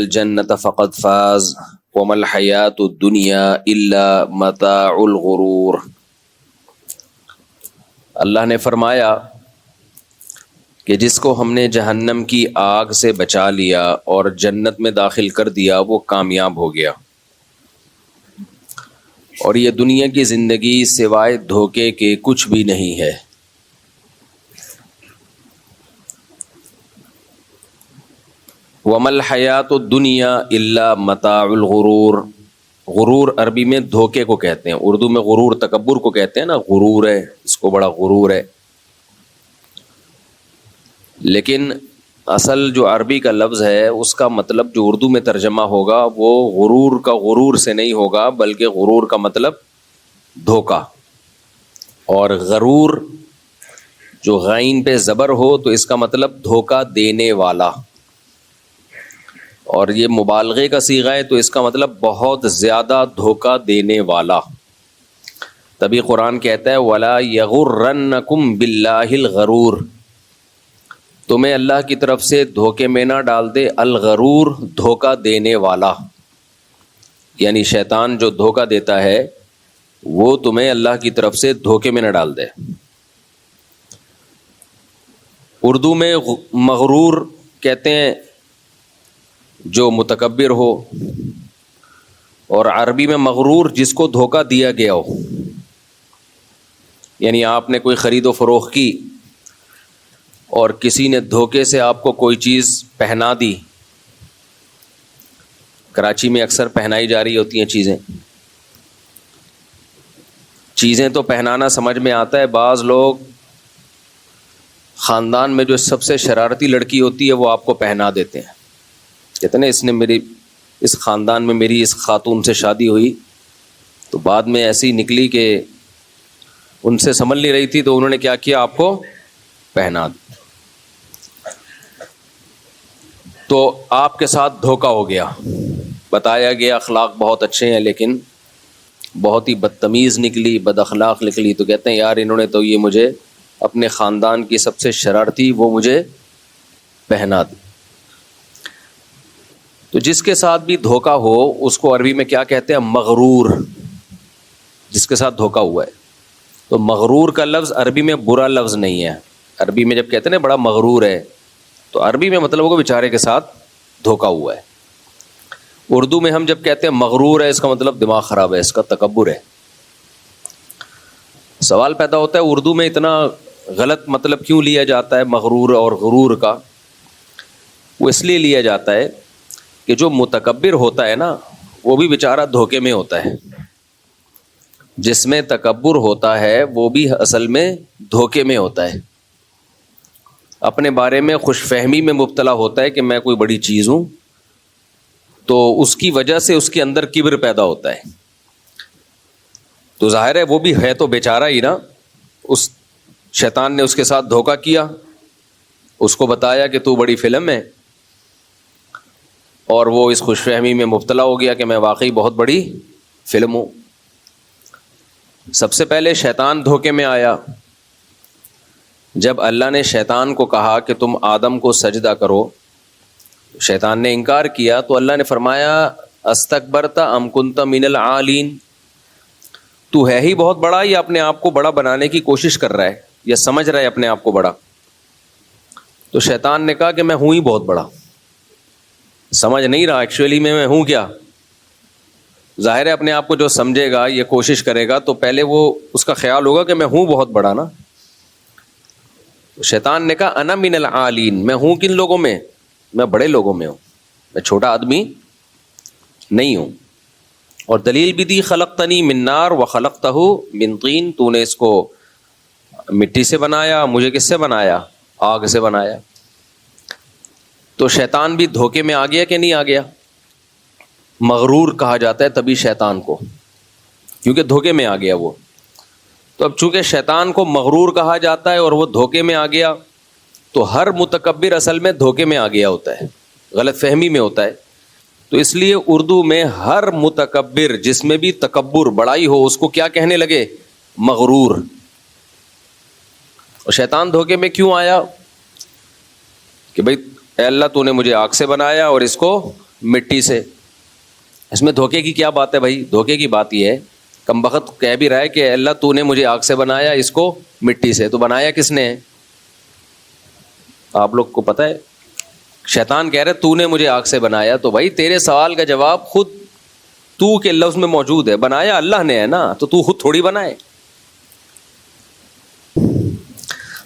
الجنت فقد فاز وما الحیات الدنیا الا متاع الغرور۔ اللہ نے فرمایا کہ جس کو ہم نے جہنم کی آگ سے بچا لیا اور جنت میں داخل کر دیا وہ کامیاب ہو گیا، اور یہ دنیا کی زندگی سوائے دھوکے کے کچھ بھی نہیں ہے۔ وَمَا الْحَيَاةُ الدُّنْيَا إِلَّا مَتَاعُ الْغُرُورِ۔ غرور عربی میں دھوکے کو کہتے ہیں، اردو میں غرور تکبر کو کہتے ہیں نا، غرور ہے، اس کو بڑا غرور ہے۔ لیکن اصل جو عربی کا لفظ ہے اس کا مطلب جو اردو میں ترجمہ ہوگا وہ غرور کا غرور سے نہیں ہوگا، بلکہ غرور کا مطلب دھوکا، اور غرور جو غین پہ زبر ہو تو اس کا مطلب دھوکا دینے والا، اور یہ مبالغے کا صیغہ ہے تو اس کا مطلب بہت زیادہ دھوکا دینے والا۔ تبھی قرآن کہتا ہے وَلَا يَغُرَّنَّكُمْ بِاللَّهِ الْغَرُورُ، تمہیں اللہ کی طرف سے دھوکے میں نہ ڈال دے الغرور، دھوکا دینے والا، یعنی شیطان جو دھوکا دیتا ہے وہ تمہیں اللہ کی طرف سے دھوکے میں نہ ڈال دے۔ اردو میں مغرور کہتے ہیں جو متکبر ہو، اور عربی میں مغرور جس کو دھوکا دیا گیا ہو، یعنی آپ نے کوئی خرید و فروخت کی اور کسی نے دھوکے سے آپ کو کوئی چیز پہنا دی۔ کراچی میں اکثر پہنائی جا رہی ہوتی ہیں چیزیں تو پہنانا سمجھ میں آتا ہے۔ بعض لوگ خاندان میں جو سب سے شرارتی لڑکی ہوتی ہے وہ آپ کو پہنا دیتے ہیں، کہتے ہیں نا اس خاندان میں میری اس خاتون سے شادی ہوئی تو بعد میں ایسی نکلی کہ ان سے سنبھل نہیں رہی تھی تو انہوں نے کیا کیا، آپ کو پہنا دیا، تو آپ کے ساتھ دھوکا ہو گیا۔ بتایا گیا اخلاق بہت اچھے ہیں لیکن بہت ہی بدتمیز نکلی، بد اخلاق نکلی، تو کہتے ہیں یار انہوں نے تو یہ مجھے اپنے خاندان کی سب سے شرارتی وہ مجھے پہنا دی۔ تو جس کے ساتھ بھی دھوکا ہو اس کو عربی میں کیا کہتے ہیں، مغرور، جس کے ساتھ دھوکا ہوا ہے۔ تو مغرور کا لفظ عربی میں برا لفظ نہیں ہے، عربی میں جب کہتے ہیں نا بڑا مغرور ہے تو عربی میں مطلب ہوگا بیچارے کے ساتھ دھوکا ہوا ہے۔ اردو میں ہم جب کہتے ہیں مغرور ہے اس کا مطلب دماغ خراب ہے، اس کا تکبر ہے۔ سوال پیدا ہوتا ہے اردو میں اتنا غلط مطلب کیوں لیا جاتا ہے مغرور اور غرور کا؟ وہ اس لیے لیا جاتا ہے کہ جو متکبر ہوتا ہے نا وہ بھی بیچارہ دھوکے میں ہوتا ہے، جس میں تکبر ہوتا ہے وہ بھی اصل میں دھوکے میں ہوتا ہے، اپنے بارے میں خوش فہمی میں مبتلا ہوتا ہے کہ میں کوئی بڑی چیز ہوں، تو اس کی وجہ سے اس کے اندر کبر پیدا ہوتا ہے۔ تو ظاہر ہے وہ بھی ہے تو بیچارہ ہی نا، اس شیطان نے اس کے ساتھ دھوکا کیا، اس کو بتایا کہ تو بڑی فلم ہے، اور وہ اس خوش فہمی میں مبتلا ہو گیا کہ میں واقعی بہت بڑی فلم ہوں۔ سب سے پہلے شیطان دھوکے میں آیا جب اللہ نے شیطان کو کہا کہ تم آدم کو سجدہ کرو، شیطان نے انکار کیا تو اللہ نے فرمایا استکبرت ام کنت من العالین، تو ہے ہی بہت بڑا یا اپنے آپ کو بڑا بنانے کی کوشش کر رہا ہے یا سمجھ رہا ہے اپنے آپ کو بڑا؟ تو شیطان نے کہا کہ میں ہوں ہی بہت بڑا، سمجھ نہیں رہا ایکچولی میں ہوں کیا۔ ظاہر ہے اپنے آپ کو جو سمجھے گا یہ کوشش کرے گا تو پہلے وہ اس کا خیال ہوگا کہ میں ہوں بہت بڑا نا۔ شیطان نے کہا انا من العالین، میں ہوں کن لوگوں میں؟ میں بڑے لوگوں میں ہوں، میں چھوٹا آدمی نہیں ہوں۔ اور دلیل بھی دی خلقتنی من نار وخلقتہ من طین، تو نے اس کو مٹی سے بنایا، مجھے کس سے بنایا؟ آگ سے بنایا۔ تو شیطان بھی دھوکے میں آ گیا کہ نہیں آ گیا؟ مغرور کہا جاتا ہے تبھی شیطان کو، کیونکہ دھوکے میں آ گیا وہ۔ تو اب چونکہ شیطان کو مغرور کہا جاتا ہے اور وہ دھوکے میں آ گیا، تو ہر متکبر اصل میں دھوکے میں آ گیا ہوتا ہے، غلط فہمی میں ہوتا ہے۔ تو اس لیے اردو میں ہر متکبر جس میں بھی تکبر بڑائی ہو اس کو کیا کہنے لگے؟ مغرور۔ اور شیطان دھوکے میں کیوں آیا کہ بھئی اے اللہ تو نے مجھے آگ سے بنایا اور اس کو مٹی سے. اس میں دھوکے کی کیا بات ہے بھائی؟ دھوکے کی بات یہ ہے، کم بخت کہہ بھی رہا ہے کہ اللہ تو نے مجھے آگ سے بنایا، اس کو مٹی سے. تو بنایا کس نے؟ آپ لوگ کو پتہ ہے. شیطان کہہ رہے تو نے مجھے آگ سے بنایا. تو بھائی تیرے سوال کا جواب خود تو کے لفظ میں موجود ہے. بنایا اللہ نے ہے نا، تو خود تھوڑی بنائے.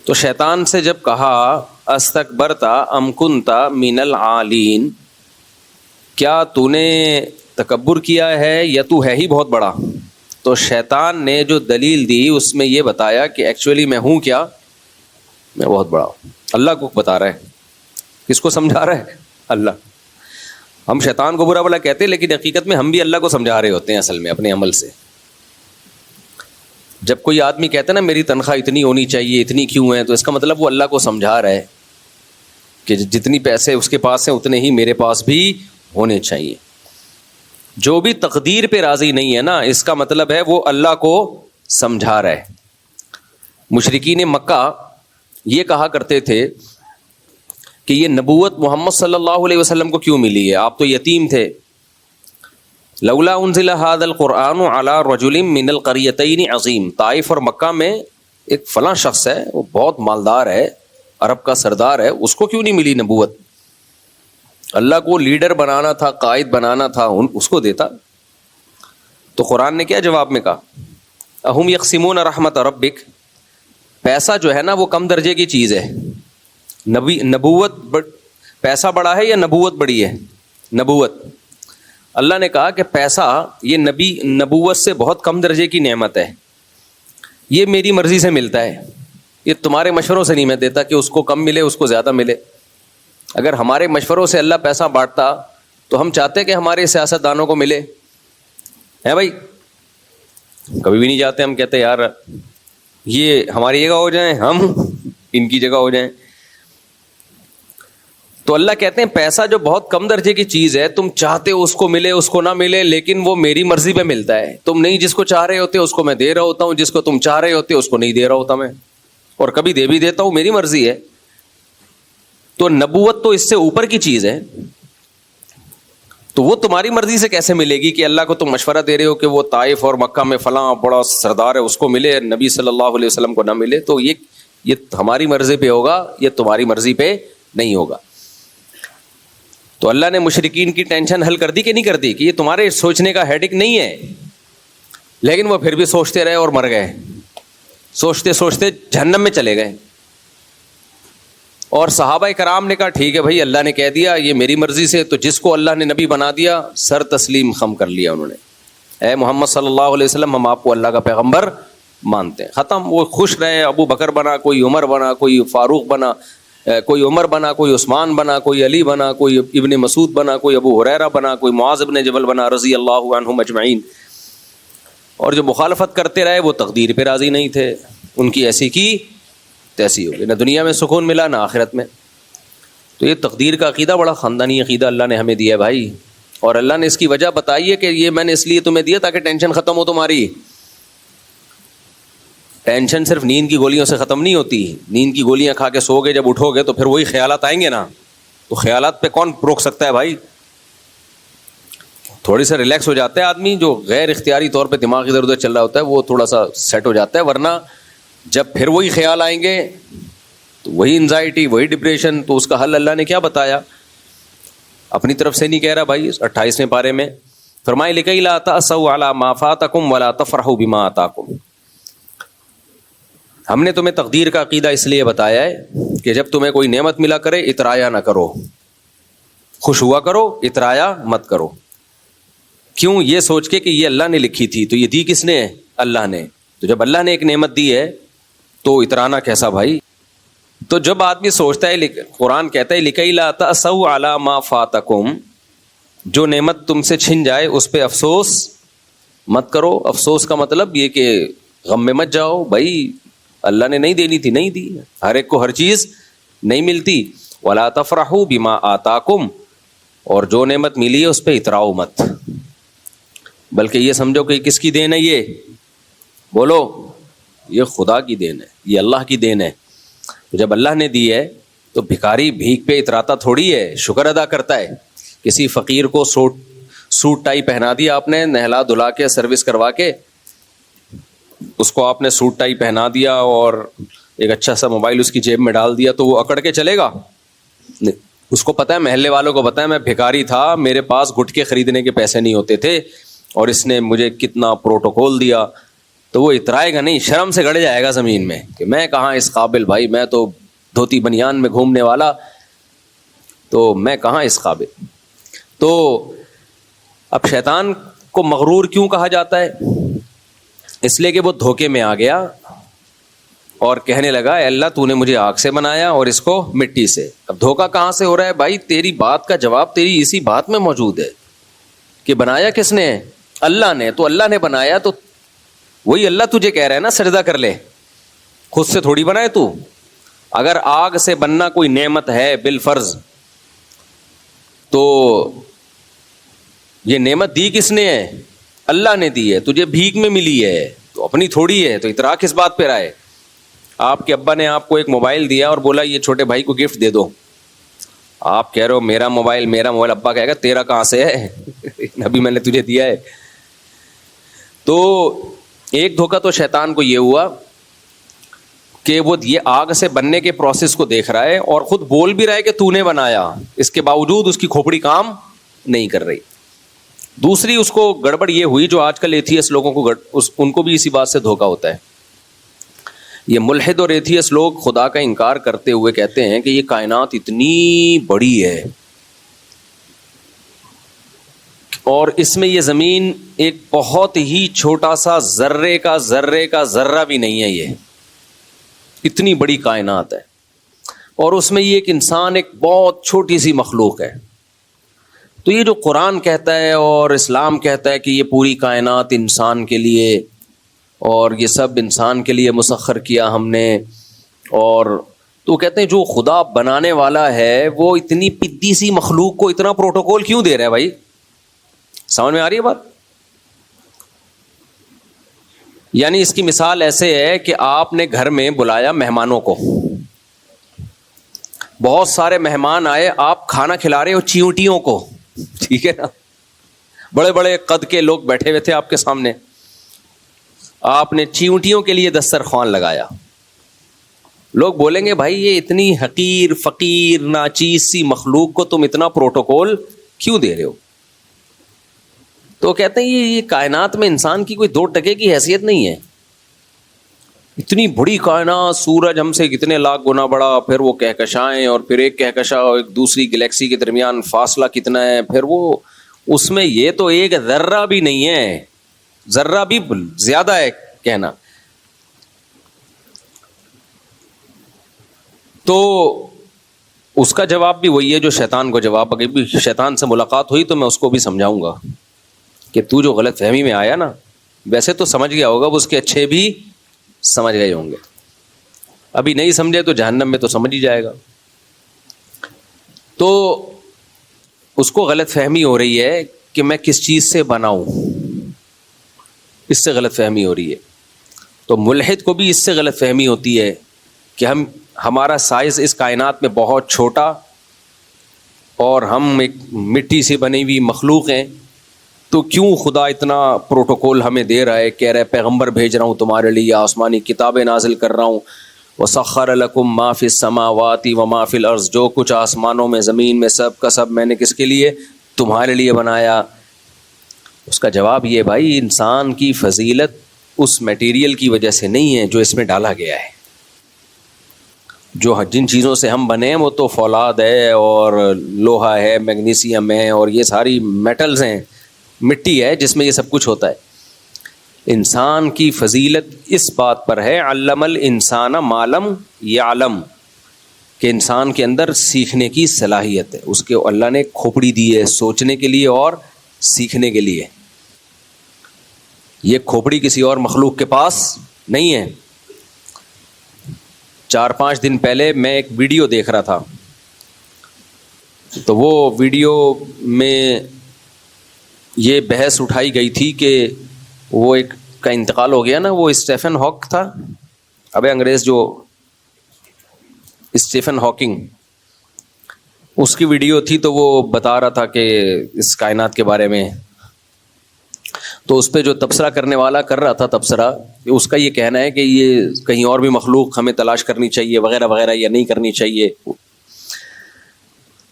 تو شیطان سے جب کہا استکبرتا ام کنتا من العالین، کیا تو نے تکبر کیا ہے یا تو ہے ہی بہت بڑا؟ تو شیطان نے جو دلیل دی اس میں یہ بتایا کہ ایکچولی میں ہوں کیا؟ میں بہت بڑا ہوں. اللہ کو بتا رہا ہے. کس کو سمجھا رہا ہے؟ اللہ. ہم شیطان کو برا بھلا کہتے ہیں، لیکن حقیقت میں ہم بھی اللہ کو سمجھا رہے ہوتے ہیں اصل میں اپنے عمل سے. جب کوئی آدمی کہتا ہے نا میری تنخواہ اتنی ہونی چاہیے، اتنی کیوں ہے، تو اس کا مطلب وہ اللہ کو سمجھا رہا ہے کہ جتنی پیسے اس کے پاس ہیں اتنے ہی میرے پاس بھی ہونے چاہیے. جو بھی تقدیر پہ راضی نہیں ہے نا، اس کا مطلب ہے وہ اللہ کو سمجھا رہا ہے. مشرکین مکہ یہ کہا کرتے تھے کہ یہ نبوت محمد صلی اللہ علیہ وسلم کو کیوں ملی ہے؟ آپ تو یتیم تھے. لولا انزل هذا القرآن على رجل من القريتين عظیم. طائف اور مکہ میں ایک فلاں شخص ہے، وہ بہت مالدار ہے، عرب کا سردار ہے، اس کو کیوں نہیں ملی نبوت؟ اللہ کو لیڈر بنانا تھا، قائد بنانا تھا، اس کو دیتا. تو قرآن نے کیا جواب میں کہا؟ اہم یقسمون رحمت ربک. پیسہ جو ہے نا وہ کم درجے کی چیز ہے. نبوت پیسہ بڑا ہے یا نبوت بڑی ہے؟ نبوت. اللہ نے کہا کہ پیسہ یہ نبوت سے بہت کم درجے کی نعمت ہے، یہ میری مرضی سے ملتا ہے، یہ تمہارے مشوروں سے نہیں میں دیتا کہ اس کو کم ملے اس کو زیادہ ملے. اگر ہمارے مشوروں سے اللہ پیسہ بانٹتا تو ہم چاہتے کہ ہمارے سیاستدانوں کو ملے ہے بھائی؟ کبھی بھی نہیں جاتے. ہم کہتے یار یہ ہماری جگہ ہو جائیں، ہم ان کی جگہ ہو جائیں. تو اللہ کہتے ہیں پیسہ جو بہت کم درجے کی چیز ہے، تم چاہتے ہو اس کو ملے اس کو نہ ملے، لیکن وہ میری مرضی پہ ملتا ہے. تم نہیں جس کو چاہ رہے ہوتے اس کو میں دے رہا ہوتا ہوں، جس کو تم چاہ رہے ہوتے اس کو نہیں دے رہا ہوتا میں، اور کبھی دے بھی دیتا ہوں، میری مرضی ہے. تو نبوت تو اس سے اوپر کی چیز ہے. تو وہ تمہاری مرضی سے کیسے ملے گی کہ اللہ کو تم مشورہ دے رہے ہو کہ وہ طائف اور مکہ میں فلاں بڑا سردار ہے اس کو ملے، نبی صلی اللہ علیہ وسلم کو نہ ملے؟ تو یہ ہماری مرضی پہ ہوگا، یہ تمہاری مرضی پہ نہیں ہوگا. تو اللہ نے مشرکین کی ٹینشن حل کر دی کہ نہیں کر دی؟ کہ یہ تمہارے سوچنے کا ہیڈک نہیں ہے. لیکن وہ پھر بھی سوچتے رہے اور مر گئے، سوچتے سوچتے جہنم میں چلے گئے. اور صحابہ کرام نے کہا ٹھیک ہے بھائی، اللہ نے کہہ دیا یہ میری مرضی سے، تو جس کو اللہ نے نبی بنا دیا سر تسلیم خم کر لیا انہوں نے. اے محمد صلی اللہ علیہ وسلم، ہم آپ کو اللہ کا پیغمبر مانتے ہیں. ختم. وہ خوش رہے. ابو بکر بنا، کوئی عمر بنا، کوئی فاروق بنا، کوئی عمر بنا، کوئی عثمان بنا، کوئی علی بنا، کوئی ابن مسعود بنا، کوئی ابو ہریرہ بنا، کوئی معاذ ابن جبل بنا رضی اللہ عنہم اجمعین. اور جو مخالفت کرتے رہے وہ تقدیر پہ راضی نہیں تھے، ان کی ایسی کی تیسی ہو گئی، نہ دنیا میں سکون ملا نہ آخرت میں. تو یہ تقدیر کا عقیدہ بڑا خاندانی عقیدہ اللہ نے ہمیں دیا ہے بھائی. اور اللہ نے اس کی وجہ بتائی ہے کہ یہ میں نے اس لیے تمہیں دیا تاکہ ٹینشن ختم ہو تمہاری. ٹینشن صرف نیند کی گولیوں سے ختم نہیں ہوتی. نیند کی گولیاں کھا کے سو گے، جب اٹھو گے تو پھر وہی خیالات آئیں گے نا. تو خیالات پہ کون روک سکتا ہے بھائی؟ تھوڑی سا ریلیکس ہو جاتا ہے آدمی، جو غیر اختیاری طور پہ دماغ ادھر ادھر چل رہا ہوتا ہے وہ تھوڑا سا سیٹ ہو جاتا ہے. ورنہ جب پھر وہی خیال آئیں گے تو وہی انزائٹی، وہی ڈپریشن. تو اس کا حل اللہ نے کیا بتایا؟ اپنی طرف سے نہیں کہہ رہا بھائی. 28ویں پارے میں فرمائے لِكَيْ لَا تَأْسَوْا عَلَىٰ مَا فَاتَكُمْ وَلَا تَفْرَحُوا بِمَا آتَاكُمْ. ہم نے تمہیں تقدیر کا عقیدہ اس لیے بتایا ہے کہ جب تمہیں کوئی نعمت ملا کرے اترایا نہ کرو، خوش ہوا کرو، اترایا مت کرو. کیوں؟ یہ سوچ کے کہ یہ اللہ نے لکھی تھی. تو یہ دی کس نے؟ اللہ نے. تو جب اللہ نے ایک نعمت دی ہے تو اترانا کیسا بھائی؟ تو جب آدمی سوچتا ہے، قرآن کہتا ہے لِكَيْ لَا تَأْسَوْا عَلَىٰ مَا فَاتَكُمْ، جو نعمت تم سے چھن جائے اس پہ افسوس مت کرو. افسوس کا مطلب یہ کہ غم میں مت جاؤ بھائی، اللہ نے نہیں دینی تھی نہیں دی، ہر ایک کو ہر چیز نہیں ملتی. وَلَا تَفْرَحُوا بِمَا آتَاكُمْ، اور جو نعمت ملی ہے اس پہ اتراؤ مت، بلکہ یہ سمجھو کہ کس کی دین ہے؟ یہ بولو، یہ خدا کی دین ہے، یہ اللہ کی دین ہے. جب اللہ نے دی ہے تو بھکاری بھیک پہ اتراتا تھوڑی ہے، شکر ادا کرتا ہے. کسی فقیر کو سوٹ ٹائی پہنا دیا آپ نے، نہلا دھلا کے سروس کروا کے اس کو آپ نے سوٹ ٹائی پہنا دیا اور ایک اچھا سا موبائل اس کی جیب میں ڈال دیا، تو وہ اکڑ کے چلے گا؟ نہیں، اس کو پتا ہے، محلے والوں کو پتا ہے میں بھکاری تھا، میرے پاس گٹکے خریدنے کے پیسے نہیں ہوتے تھے اور اس نے مجھے کتنا پروٹوکول دیا، تو وہ اترائے گا نہیں، شرم سے گڑ جائے گا زمین میں کہ میں کہاں اس قابل، بھائی میں تو دھوتی بنیان میں گھومنے والا، تو میں کہاں اس قابل۔ تو اب شیطان کو مغرور کیوں کہا جاتا ہے؟ اس لیے کہ وہ دھوکے میں آ گیا اور کہنے لگا اے اللہ تو نے مجھے آگ سے بنایا اور اس کو مٹی سے۔ اب دھوکا کہاں سے ہو رہا ہے بھائی؟ تیری بات کا جواب تیری اسی بات میں موجود ہے کہ بنایا کس نے؟ اللہ نے۔ تو اللہ نے بنایا تو وہی اللہ تجھے کہہ رہا ہے نا سجدہ کر لے، خود سے تھوڑی بنائے تو۔ اگر آگ سے بننا کوئی نعمت ہے بالفرض تو یہ نعمت دی کس نے ہے؟ اللہ نے دی ہے، تجھے بھیک میں ملی ہے تو اپنی تھوڑی ہے، تو اترا کس بات پہ رہا ہے؟ آپ کے ابا نے آپ کو ایک موبائل دیا اور بولا یہ چھوٹے بھائی کو گفٹ دے دو، آپ کہہ رہے ہو میرا موبائل، ابا کہے گا تیرا کہاں سے ہے ابھی میں نے تجھے دیا ہے۔ تو ایک دھوکہ تو شیطان کو یہ ہوا کہ وہ یہ آگ سے بننے کے پروسیس کو دیکھ رہا ہے اور خود بول بھی رہا ہے کہ تو نے بنایا، اس کے باوجود اس کی کھوپڑی کام نہیں کر رہی۔ دوسری اس کو گڑبڑ یہ ہوئی، جو آج کل ایتھیس لوگوں کو ان کو بھی اسی بات سے دھوکہ ہوتا ہے۔ یہ ملحد اور ایتھیس لوگ خدا کا انکار کرتے ہوئے کہتے ہیں کہ یہ کائنات اتنی بڑی ہے اور اس میں یہ زمین ایک بہت ہی چھوٹا سا ذرے کا ذرہ بھی نہیں ہے، یہ اتنی بڑی کائنات ہے اور اس میں یہ ایک انسان ایک بہت چھوٹی سی مخلوق ہے۔ تو یہ جو قرآن کہتا ہے اور اسلام کہتا ہے کہ یہ پوری کائنات انسان کے لیے اور یہ سب انسان کے لیے مسخر کیا ہم نے، اور تو کہتے ہیں جو خدا بنانے والا ہے وہ اتنی پدی سی مخلوق کو اتنا پروٹوکول کیوں دے رہا ہے بھائی؟ سمجھ میں آ رہی ہے بات؟ یعنی اس کی مثال ایسے ہے کہ آپ نے گھر میں بلایا مہمانوں کو، بہت سارے مہمان آئے، آپ کھانا کھلا رہے ہو چیونٹیوں کو، ٹھیک ہے نا، بڑے بڑے قد کے لوگ بیٹھے ہوئے تھے آپ کے سامنے، آپ نے چیونٹیوں کے لیے دسترخوان لگایا۔ لوگ بولیں گے بھائی یہ اتنی حقیر فقیر ناچیز سی مخلوق کو تم اتنا پروٹوکول کیوں دے رہے ہو؟ تو کہتے ہیں یہ کائنات میں انسان کی کوئی 2 ٹکے کی حیثیت نہیں ہے، اتنی بڑی کائنات، سورج ہم سے کتنے لاکھ گنا بڑا، پھر وہ کہکشائیں اور پھر ایک کہکشاں اور ایک دوسری گلیکسی کے درمیان فاصلہ کتنا ہے، پھر وہ اس میں یہ تو ایک ذرہ بھی نہیں ہے، ذرہ بھی زیادہ ہے کہنا۔ تو اس کا جواب بھی وہی ہے جو شیطان کو جواب، اگر بھی شیطان سے ملاقات ہوئی تو میں اس کو بھی سمجھاؤں گا کہ تو جو غلط فہمی میں آیا نا، ویسے تو سمجھ گیا ہوگا، اس کے اچھے بھی سمجھ گئے ہوں گے، ابھی نہیں سمجھے تو جہنم میں تو سمجھ ہی جائے گا۔ تو اس کو غلط فہمی ہو رہی ہے کہ میں کس چیز سے بناؤں، اس سے غلط فہمی ہو رہی ہے۔ تو ملحد کو بھی اس سے غلط فہمی ہوتی ہے کہ ہمارا سائز اس کائنات میں بہت چھوٹا اور ہم ایک مٹی سے بنی ہوئی مخلوق ہیں، تو کیوں خدا اتنا پروٹوکول ہمیں دے رہا ہے، کہہ رہا ہے پیغمبر بھیج رہا ہوں تمہارے لیے، آسمانی کتابیں نازل کر رہا ہوں، وَسَخَّرَ لَكُم مَّا فِي السَّمَاوَاتِ وَمَا فِي الْأَرْضِ، جو کچھ آسمانوں میں زمین میں سب کا سب میں نے کس کے لیے؟ تمہارے لیے بنایا۔ اس کا جواب یہ بھائی انسان کی فضیلت اس میٹیریل کی وجہ سے نہیں ہے جو اس میں ڈالا گیا ہے، جو جن چیزوں سے ہم بنے ہیں وہ تو فولاد ہے اور لوہا ہے، میگنیسیم ہے اور یہ ساری میٹلز ہیں، مٹی ہے جس میں یہ سب کچھ ہوتا ہے۔ انسان کی فضیلت اس بات پر ہے علم الانسان ما لم یعلم، کہ انسان کے اندر سیکھنے کی صلاحیت ہے، اس کے اللہ نے کھوپڑی دی ہے سوچنے کے لیے اور سیکھنے کے لیے۔ یہ کھوپڑی کسی اور مخلوق کے پاس نہیں ہے۔ 4-5 دن پہلے میں ایک ویڈیو دیکھ رہا تھا، تو وہ ویڈیو میں یہ بحث اٹھائی گئی تھی کہ وہ ایک کا انتقال ہو گیا نا، وہ اسٹیفن ہاک تھا، انگریز جو اسٹیفن ہاکنگ، اس کی ویڈیو تھی تو وہ بتا رہا تھا کہ اس کائنات کے بارے میں، تو اس پہ جو تبصرہ کرنے والا کر رہا تھا تبصرہ، اس کا یہ کہنا ہے کہ یہ کہیں اور بھی مخلوق ہمیں تلاش کرنی چاہیے وغیرہ وغیرہ، یا نہیں کرنی چاہیے.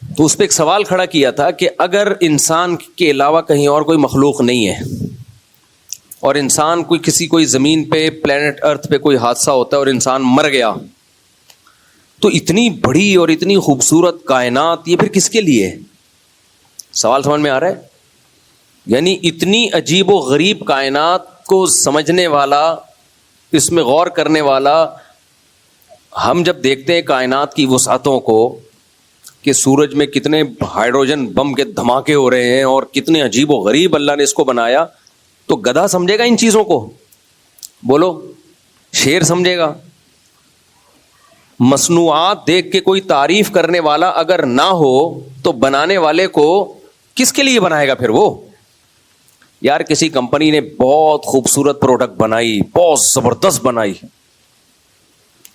تو اس پہ ایک سوال کھڑا کیا تھا کہ اگر انسان کے علاوہ کہیں اور کوئی مخلوق نہیں ہے، اور انسان کوئی زمین پہ پلانٹ ارتھ پہ کوئی حادثہ ہوتا ہے اور انسان مر گیا، تو اتنی بڑی اور اتنی خوبصورت کائنات یہ پھر کس کے لیے ہے؟ سوال سمجھ میں آ رہا ہے؟ یعنی اتنی عجیب و غریب کائنات کو سمجھنے والا، اس میں غور کرنے والا، ہم جب دیکھتے ہیں کائنات کی وسعتوں کو کہ سورج میں کتنے ہائیڈروجن بم کے دھماکے ہو رہے ہیں اور کتنے عجیب و غریب اللہ نے اس کو بنایا، تو گدھا سمجھے گا ان چیزوں کو؟ بولو، شیر سمجھے گا؟ مصنوعات دیکھ کے کوئی تعریف کرنے والا اگر نہ ہو تو بنانے والے کو کس کے لیے بنائے گا پھر وہ؟ یار کسی کمپنی نے بہت خوبصورت پروڈکٹ بنائی، بہت زبردست بنائی،